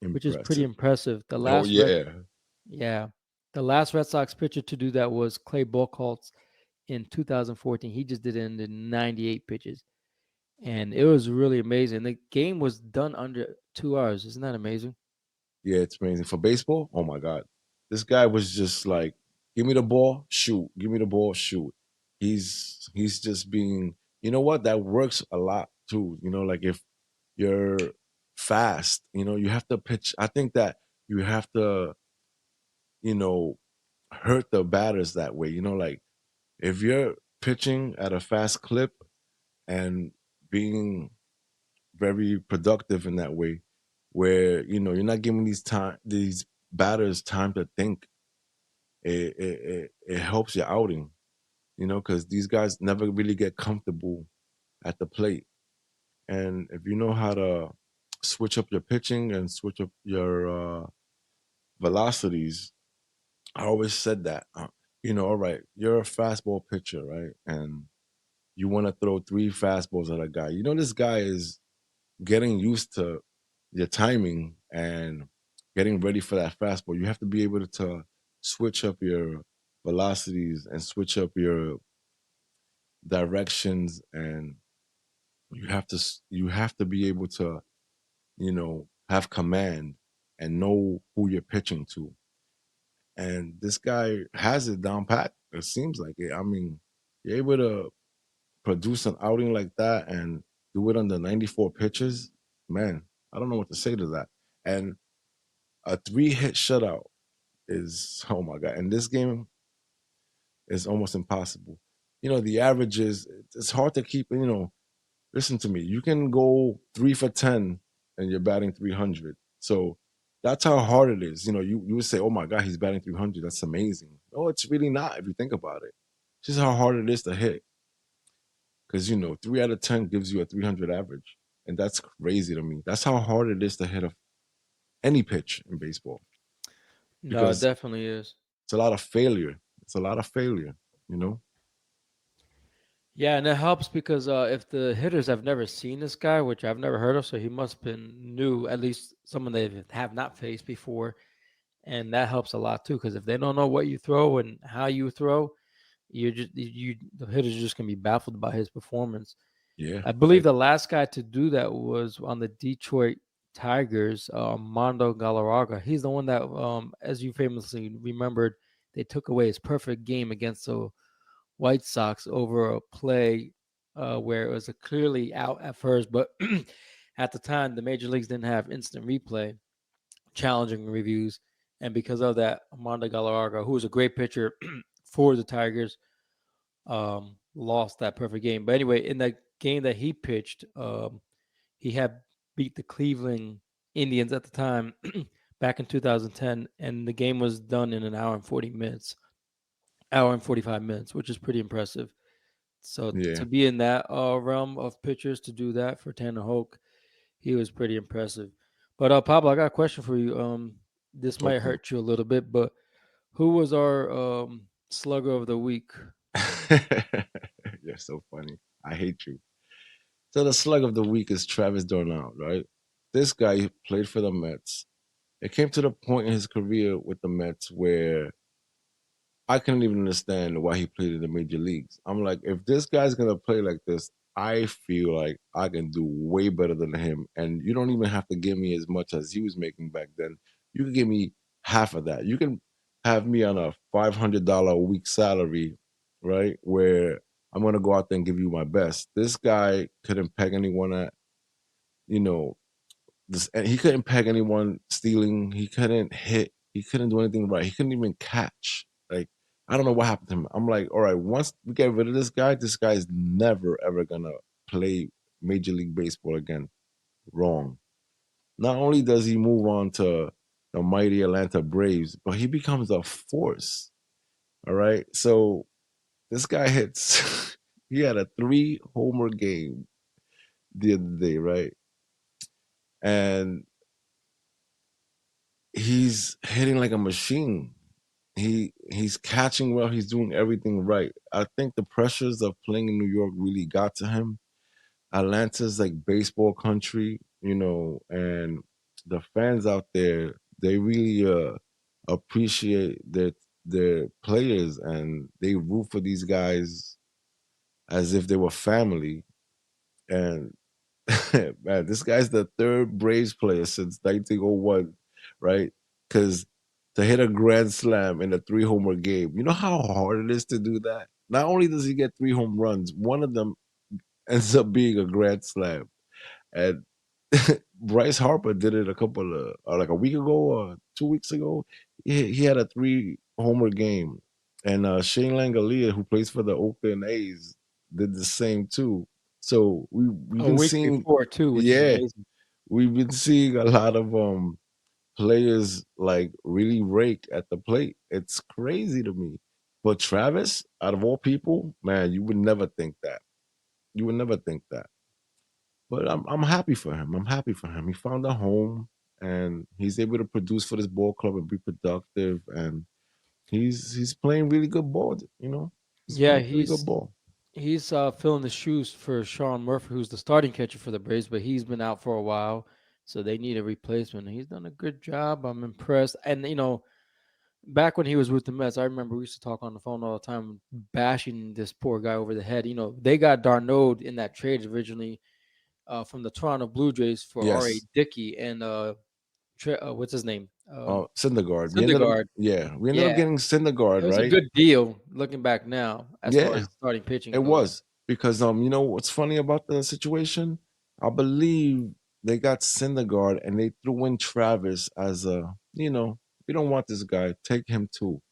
which is pretty Impressive. impressive. The Oh last Red yeah. Yeah. The last Red Sox pitcher to do that was Clay Buchholz in 2014. He just did it in the 98 pitches. And it was really amazing. The game was done under 2 hours. Isn't that amazing? Yeah, it's amazing. For baseball, oh my God. This guy was just like, give me the ball, shoot. Give me the ball, shoot. He's just being, you know what? That works a lot too. Like if you're fast, you have to pitch. I think that you have to, you know, hurt the batters that way. Like if you're pitching at a fast clip and being very productive in that way, where you're not giving these batters time to think. It helps your outing, because these guys never really get comfortable at the plate. And if you know how to switch up your pitching and switch up your velocities, I always said that. All right, you're a fastball pitcher, right? And you want to throw 3 fastballs at a guy. This guy is getting used to your timing and getting ready for that fastball. You have to be able to switch up your velocities and switch up your directions, and you have to be able to have command and know who you're pitching to. And this guy has it down pat. It seems like it. I mean, you're able to produce an outing like that and do it under 94 pitches. Man, I don't know what to say to that. And a 3 hit shutout is, oh my god. And this game is almost impossible. The average is, it's hard to keep. Listen to me. You can go 3 for 10 and you're batting 300. So that's how hard it is. You would say, oh my god, he's batting 300. That's amazing. No, it's really not if you think about it. It's just how hard it is to hit. Because 3 out of 10 gives you a 300 average, and that's crazy to me. That's how hard it is to hit any pitch in baseball, No, it because definitely is. it's a lot of failure. It's a lot of failure. You know. Yeah, and it helps because if the hitters have never seen this guy, which I've never heard of, so he must have been new, at least someone they have not faced before, and that helps a lot too. Because if they don't know what you throw and how you throw, the hitters are just gonna be baffled by his performance. Yeah. I believe the last guy to do that was on the Detroit Tigers, Mondo Galarraga. He's the one that, as you famously remembered, they took away his perfect game against the White Sox over a play where it was a clearly out at first, but at the time the major leagues didn't have instant replay. challenging reviews. And because of that, Amanda Galarraga, who was a great pitcher for the Tigers, lost that perfect game. But anyway, in that game that he pitched, he had beat the Cleveland Indians at the time back in 2010, and the game was done in an hour and 40 minutes, hour and 45 minutes, which is pretty impressive. So Yeah. to be in that realm of pitchers to do that for Tanner Hoke, he was pretty impressive. But Pablo, I got a question for you. This might Okay. hurt you a little bit, but who was our slugger of the week? You're so funny. I hate you. So the slug of the week is Travis Darnell, right? This guy played for the Mets. It came to the point in his career with the Mets where I couldn't even understand why he played in the major leagues. I'm like, if this guy's gonna play like this, I feel like I can do way better than him. And you don't even have to give me as much as he was making back then. You can give me half of that. You can have me on a $500 a week salary, right? Where I'm gonna go out there and give you my best. This guy couldn't peg anyone at, you know, this, and he couldn't peg anyone stealing. He couldn't hit. He couldn't do anything right. He couldn't even catch. Like, I don't know what happened to him. I'm like, all right, once we get rid of this guy is never ever gonna play Major League Baseball again. Wrong. Not only does he move on to the mighty Atlanta Braves, but he becomes a force. All right. So this guy hits. He had a 3 homer game the other day, right? And he's hitting like a machine. He's catching well. He's doing everything right. I think the pressures of playing in New York really got to him. Atlanta's like baseball country, and the fans out there they really appreciate their players and they root for these guys as if they were family. And man, this guy's the third Braves player since 1901, right? Because to hit a grand slam in a 3 homer game, you know how hard it is to do that? Not only does he get 3 home runs, one of them ends up being a grand slam. And Bryce Harper did it a couple of, like a week ago or 2 weeks ago. He had a 3 homer game. And Shane Langolier, who plays for the Oakland A's, did the same too. So we've A been week seeing, before too, which is yeah, amazing. we've been seeing a lot of players like really rake at the plate. It's crazy to me. But Travis, out of all people, man, you would never think that. You would never think that. But I'm happy for him. I'm happy for him. He found a home and he's able to produce for this ball club and be productive and he's playing really good ball, you know? He's Yeah, playing really good he's ball. he's filling the shoes for Sean Murphy, who's the starting catcher for the Braves, but he's been out for a while, so they need a replacement. He's done a good job. I'm impressed. And back when he was with the Mets, I remember we used to talk on the phone all the time, bashing this poor guy over the head. They got Darno in that trade originally from the Toronto Blue Jays for R.A. Yes. Dickey and what's his name? Syndergaard. Syndergaard. We ended up Yeah, getting it Syndergaard, was a right? good deal looking back now as far Yeah. as starting pitching It goes. was because you know what's funny about the situation? I believe they got Syndergaard and they threw in Travis as a we don't want this guy, take him too.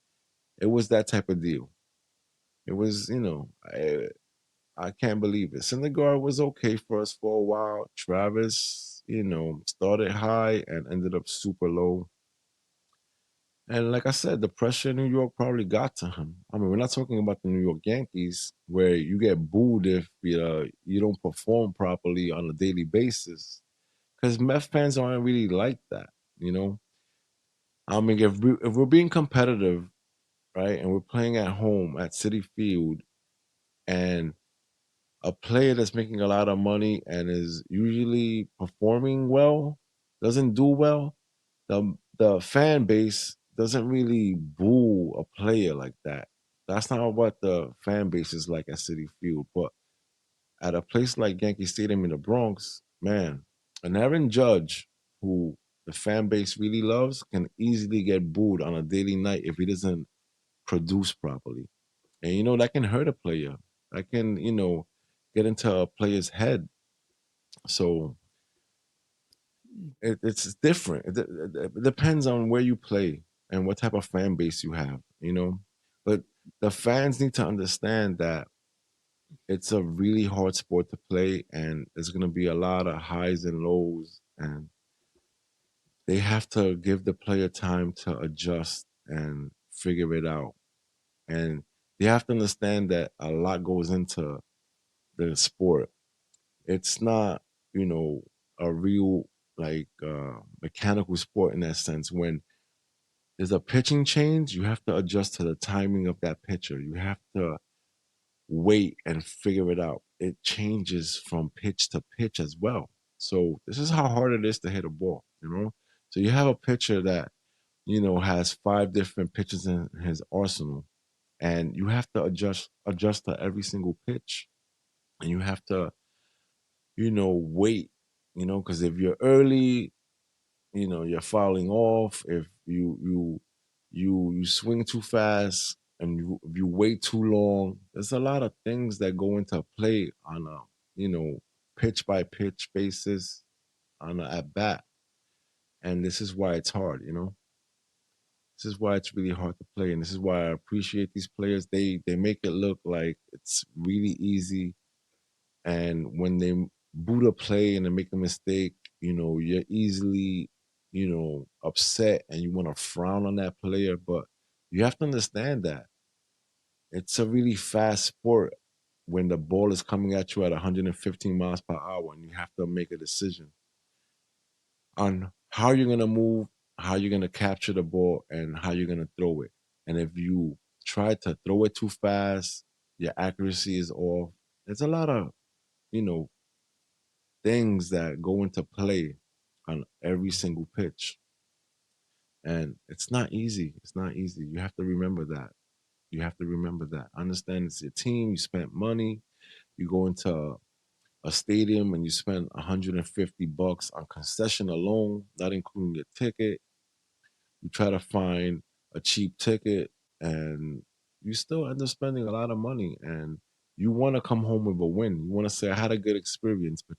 It was that type of deal. It was I can't believe it. Syndergaard was okay for us for a while. Travis, started high and ended up super low. And like I said, the pressure in New York probably got to him. I mean, we're not talking about the New York Yankees where you get booed if you don't perform properly on a daily basis. Because Mets fans aren't really like that, you know. I mean, if we're being competitive, right, and we're playing at home at City Field, and a player that's making a lot of money and is usually performing well doesn't do well, the fan base doesn't really boo a player like that. That's not what the fan base is like at City Field. But at a place like Yankee Stadium in the Bronx, man, an Aaron Judge, who the fan base really loves, can easily get booed on a daily night if he doesn't produce properly. And that can hurt a player. That can, get into a player's head. So it's different. It depends on where you play and what type of fan base you have, you know. But the fans need to understand that it's a really hard sport to play, and there's going to be a lot of highs and lows, and they have to give the player time to adjust and figure it out. And they have to understand that a lot goes into the sport. It's not, you know, a real like mechanical sport in that sense. When there's a pitching change, you have to adjust to the timing of that pitcher. You have to wait and figure it out. It changes from pitch to pitch as well. So this is how hard it is to hit a ball, you know? So you have a pitcher that, you know, has five different pitches in his arsenal, and you have to adjust to every single pitch. And you have to, you know, wait, you know, because if you're early, you know, you're fouling off. If you swing too fast and you wait too long, there's a lot of things that go into play on a, you know, pitch by pitch basis on a at bat. And this is why it's hard, you know. This is why it's really hard to play, and this is why I appreciate these players. They make it look like it's really easy, and when they boot a play and they make a mistake, you know, you're easily, you know, upset and you want to frown on that player. But you have to understand that it's a really fast sport when the ball is coming at you at 115 miles per hour, and you have to make a decision on how you're going to move, how you're going to capture the ball, and how you're going to throw it. And if you try to throw it too fast, your accuracy is off. There's a lot of, you know, things that go into play on every single pitch. And it's not easy. It's not easy. You have to remember that. You have to remember that. Understand it's your team. You spent money. You go into a stadium and you spend $150 on concession alone, not including your ticket. You try to find a cheap ticket and you still end up spending a lot of money. And you want to come home with a win. You want to say, I had a good experience, but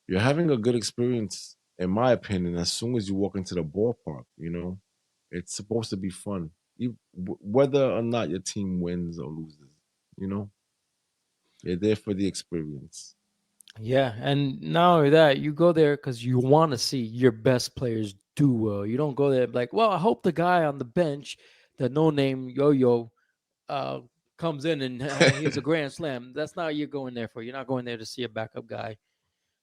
you're having a good experience, in my opinion, as soon as you walk into the ballpark, you know? It's supposed to be fun, whether or not your team wins or loses, you know? You're there for the experience. Yeah, and not only that, you go there because you want to see your best players do well. You don't go there like, well, I hope the guy on the bench, the no name yo yo, uh, comes in and he's a grand slam. That's not what you're going there for. You're not going there to see a backup guy.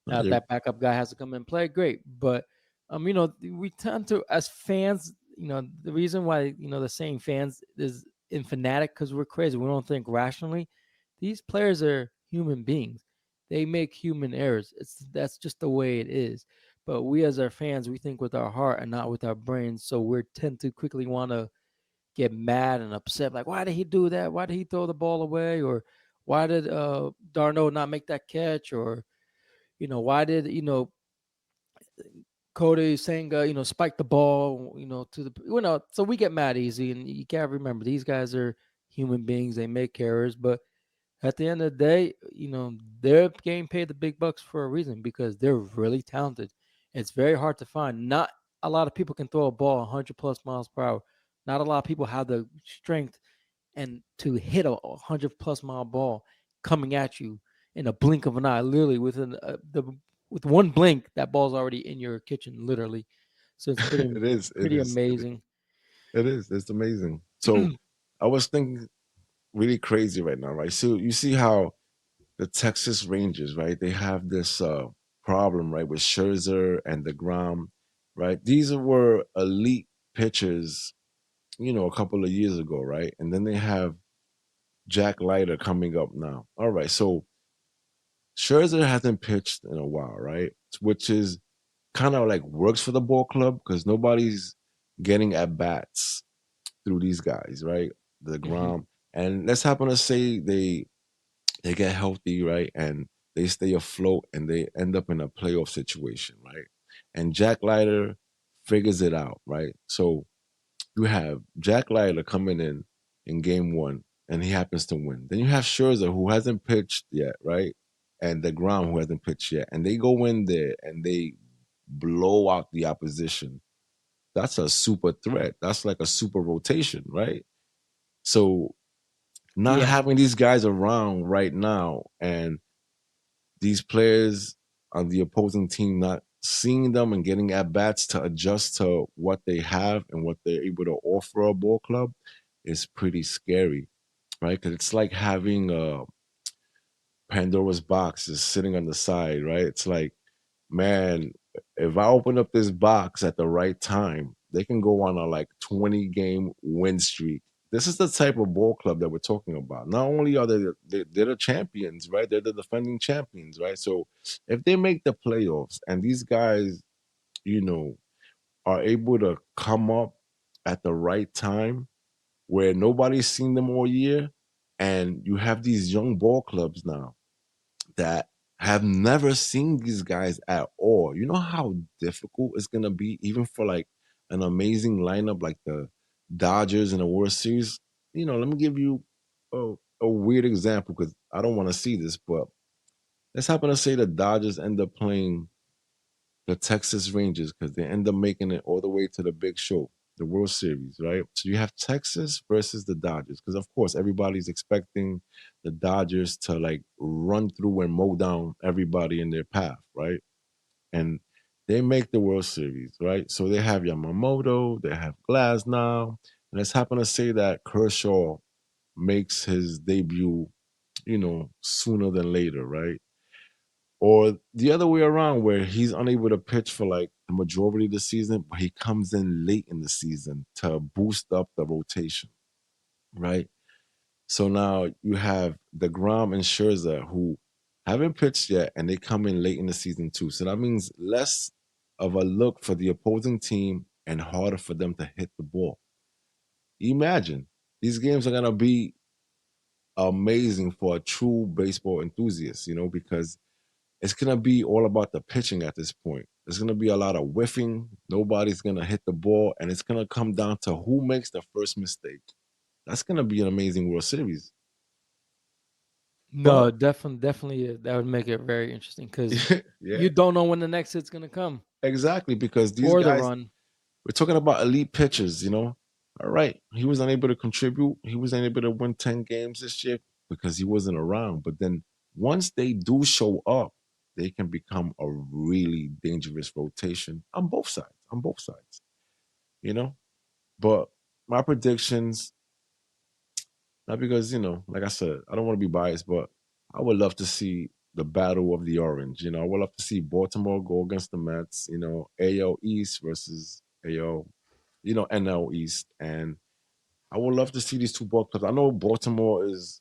No, Now, if that backup guy has to come and play, great. But we tend to, as fans, the reason why the saying fans is in fanatic because we're crazy. We don't think rationally. These players are human beings. They make human errors. That's just the way it is. But we as our fans, we think with our heart and not with our brains. So we tend to quickly want to get mad and upset. Like, why did he do that? Why did he throw the ball away? Or why did Darno not make that catch? Or why did Cody Senga spike the ball to the so we get mad easy, and you gotta remember these guys are human beings. They make errors, but at the end of the day, they're getting paid the big bucks for a reason because they're really talented. It's very hard to find. Not a lot of people can throw a ball 100 plus miles per hour. Not a lot of people have the strength and to hit a 100 plus mile ball coming at you in a blink of an eye, literally with one blink, that ball's already in your kitchen, literally. So it's pretty it is. It pretty is. amazing. It is. It's amazing. So I was thinking really crazy right now, right? So you see how the Texas Rangers, right? They have this problem, right, with Scherzer and DeGrom, right? These were elite pitchers, you know, a couple of years ago, right? And then they have Jack Leiter coming up now. All right, so Scherzer hasn't pitched in a while, right? Which is kind of like works for the ball club because nobody's getting at bats through these guys, right? The Hmm. Grom, and let's happen to say they get healthy, right? And they stay afloat and they end up in a playoff situation, right? And Jack Leiter figures it out, right? So you have Jack Leiter coming in game one and he happens to win. Then you have Scherzer who hasn't pitched yet, right? and DeGrom, who hasn't pitched yet, and they go in there and they blow out the opposition, that's a super threat. That's like a super rotation, right? So not Yeah. having these guys around right now and these players on the opposing team not seeing them and getting at bats to adjust to what they have and what they're able to offer a ball club is pretty scary, right? Because it's like having a Pandora's box is sitting on the side, right? It's like, man, if I open up this box at the right time, they can go on a like 20 game win streak. This is the type of ball club that we're talking about. Not only are they're the champions, right? They're the defending champions, right? So if they make the playoffs and these guys, you know, are able to come up at the right time where nobody's seen them all year, and you have these young ball clubs now that have never seen these guys at all. You know how difficult it's gonna be, even for like an amazing lineup like the Dodgers in the World Series. Let me give you a weird example because I don't want to see this, but let's happen to say the Dodgers end up playing the Texas Rangers because they end up making it all the way to the big show, the World Series, right? So you have Texas versus the Dodgers because, of course, everybody's expecting the Dodgers to like run through and mow down everybody in their path, right? And they make the World Series, right? So they have Yamamoto, they have Glass now, and let's happen to say that Kershaw makes his debut, sooner than later, right? Or the other way around, where he's unable to pitch for like the majority of the season, but he comes in late in the season to boost up the rotation, right? So now you have DeGrom and Scherzer who haven't pitched yet, and they come in late in the season too. So that means less of a look for the opposing team and harder for them to hit the ball. Imagine these games are gonna be amazing for a true baseball enthusiast, because it's gonna be all about the pitching at this point. There's gonna be a lot of whiffing. Nobody's gonna hit the ball, and it's gonna come down to who makes the first mistake. That's gonna be an amazing World Series. No, But definitely, that would make it very interesting because yeah, you don't know when the next hit's gonna come exactly. Because these or the guys, run. we're talking about elite pitchers. All right, he was unable to contribute. He was unable to win 10 games this year because he wasn't around. But then once they do show up, they can become a really dangerous rotation on both sides. On both sides, you know. But my predictions, not because like I said, I don't want to be biased, but I would love to see the battle of the orange. I would love to see Baltimore go against the Mets. AL East versus AL, NL East, and I would love to see these two ball clubs. I know Baltimore is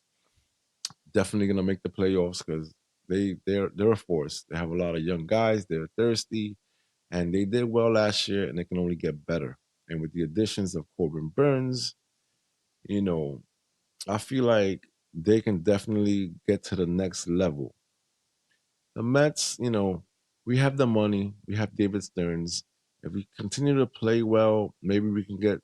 definitely gonna make the playoffs because they're a force. They have a lot of young guys. They're thirsty, and they did well last year, and they can only get better. And with the additions of Corbin Burns, you know, I feel like they can definitely get to the next level. The Mets, we have the money. We have David Stearns. If we continue to play well, maybe we can get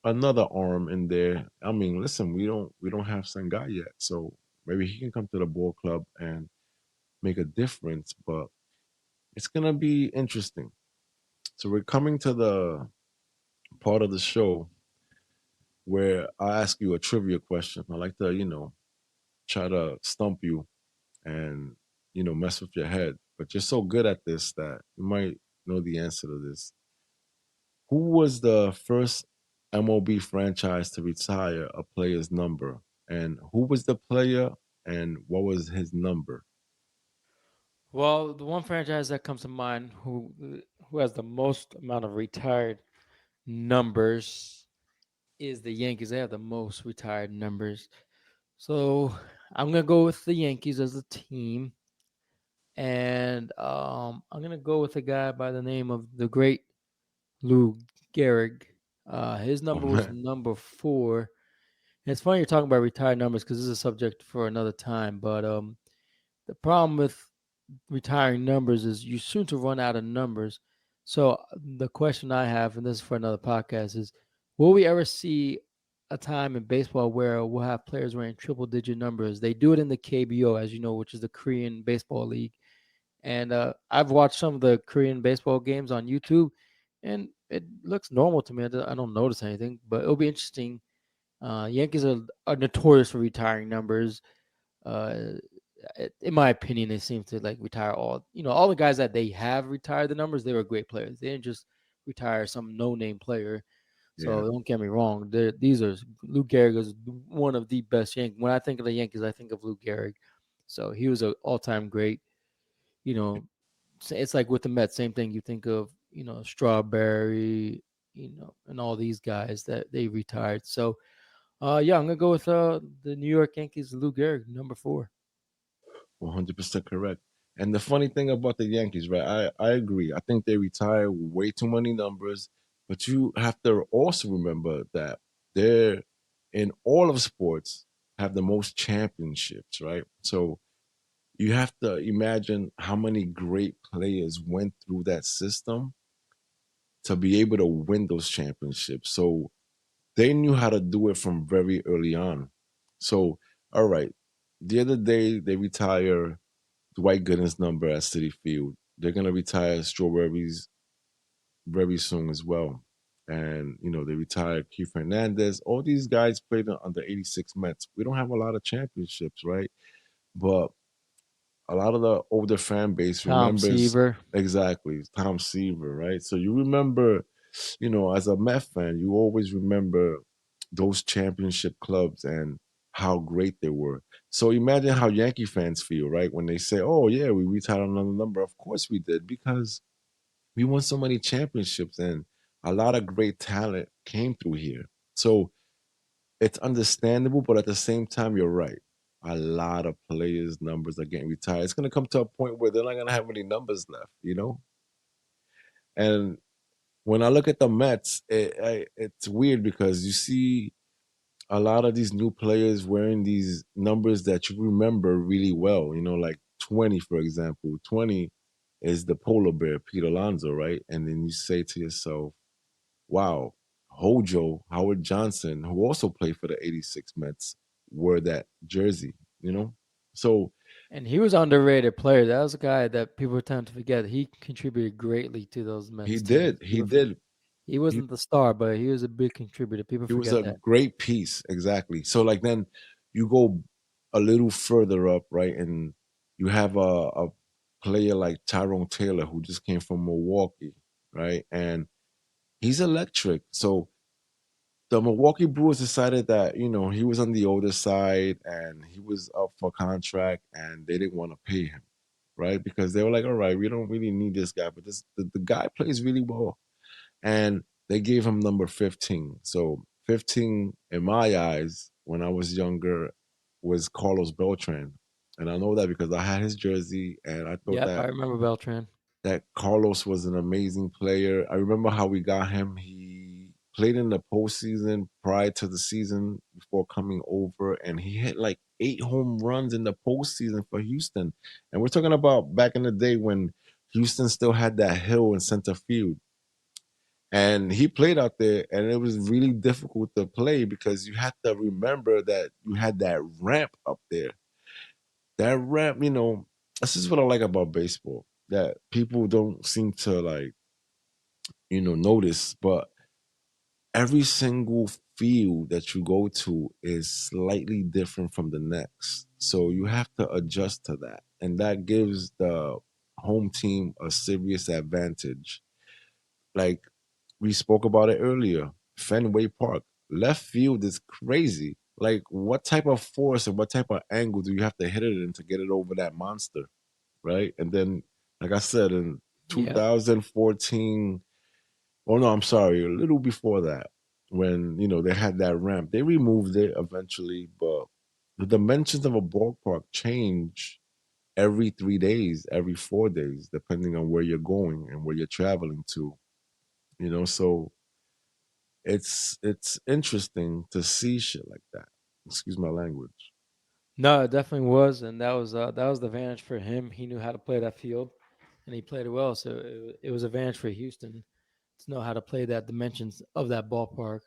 another arm in there. I mean, listen, we don't have Sengai yet, so maybe he can come to the ball club and make a difference. But it's gonna be interesting. So we're coming to the part of the show where I ask you a trivia question. I like to, try to stump you and mess with your head. But you're so good at this that you might know the answer to this. Who was the first MLB franchise to retire a player's number? And who was the player and what was his number? Well, the one franchise that comes to mind who has the most amount of retired numbers is the Yankees. They have the most retired numbers. So I'm gonna go with the Yankees as a team, and I'm gonna go with a guy by the name of the great Lou Gehrig. His Oh number was man. number 4. And it's funny you're talking about retired numbers because this is a subject for another time. But the problem with retiring numbers is you soon to run out of numbers. So the question I have, and this is for another podcast, is will we ever see a time in baseball where we'll have players wearing triple digit numbers. They do it in the KBO, as you know, which is the Korean Baseball League. And I've watched some of the Korean baseball games on YouTube, and it looks normal to me. I don't notice anything, but it'll be interesting. Yankees are notorious for retiring numbers. Uh, in my opinion, they seem to like retire all the guys that they have retired the numbers. They were great players. They didn't just retire some no name player. Yeah. So don't get me wrong. These are Lou Gehrig is one of the best Yankees. When I think of the Yankees, I think of Lou Gehrig. So he was an all time great. You know, it's like with the Mets, same thing. You think of Strawberry, and all these guys that they retired. So yeah, I'm gonna go with the New York Yankees, Lou Gehrig, number 4. 100% correct. And the funny thing about the Yankees, right? I agree. I think they retire way too many numbers, but you have to also remember that they're in all of sports have the most championships, right? So you have to imagine how many great players went through that system to be able to win those championships. So they knew how to do it from very early on. So, all right, the other day they retire Dwight Gooden's number at City Field. They're gonna retire Strawberries very soon as well. And they retired Keith Hernandez. All these guys played on the '86 Mets. We don't have a lot of championships, right? But a lot of the older fan base Tom remembers Seaver. exactly Tom Seaver, right? So you remember, as a Met fan, you always remember those championship clubs and how great they were. So imagine how Yankee fans feel, right? When they say, "Oh yeah, we retired another number." Of course we did because we won so many championships and a lot of great talent came through here. So it's understandable, but at the same time, you're right. A lot of players' numbers are getting retired. It's going to come to a point where they're not going to have any numbers left. And when I look at the Mets, it's weird because you see a lot of these new players wearing these numbers that you remember really well. Like 20, for example. 20 is the polar bear, Pete Alonso, right? And then you say to yourself, wow, Hojo, Howard Johnson, who also played for the '86 Mets, wore that jersey, you know? So And he was an underrated player. That was a guy that people tend to forget. He contributed greatly to those he Mets teams. did, he did. He He, wasn't the star, but he was a big contributor. People he was forget a that. great piece, exactly. So, like, then you go a little further up, right? And you have a player like Tyrone Taylor, who just came from Milwaukee, right? And he's electric. So, the Milwaukee Brewers decided that he was on the older side and he was up for contract and they didn't want to pay him, right? Because they were like, all right, we don't really need this guy, but the guy plays really well, and they gave him number 15. So 15 in my eyes when I was younger was Carlos Beltran, and I know that because I had his jersey and I thought Yep, I that remember Beltran. Carlos was an amazing player. I remember how we got him. He played in the postseason prior to the season before coming over, and he hit like 8 home runs in the postseason for Houston. And we're talking about back in the day when Houston still had that hill in center field. And he played out there, and it was really difficult to play because you had to remember that you had that ramp up there. That ramp, this is what I like about baseball that people don't seem to like notice, but every single field that you go to is slightly different from the next. So you have to adjust to that. And that gives the home team a serious advantage. Like we spoke about it earlier, Fenway Park, left field is crazy. Like, what type of force and what type of angle do you have to hit it in to get it over that monster? Right. And then, like I said, in Yep. 2014, oh no, I'm sorry, a little before that, when they had that ramp, they removed it eventually, but the dimensions of a ballpark change every 3 days, every 4 days, depending on where you're going and where you're traveling to. So it's interesting to see shit like that. Excuse my language. No, it definitely was, and that was the advantage for him. He knew how to play that field, and he played it well. So it was advantage for Houston to know how to play that dimensions of that ballpark.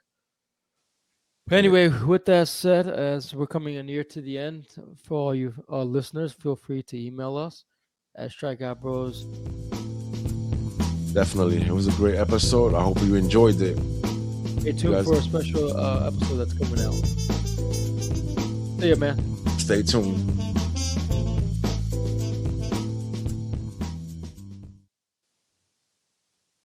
But Yeah, anyway, with that said, as we're coming near to the end, for all you listeners, feel free to email us at strikeoutbros. definitely. It was a great episode. I hope you enjoyed it. Stay You tuned guys for a special episode that's coming out. See ya, man. stay tuned.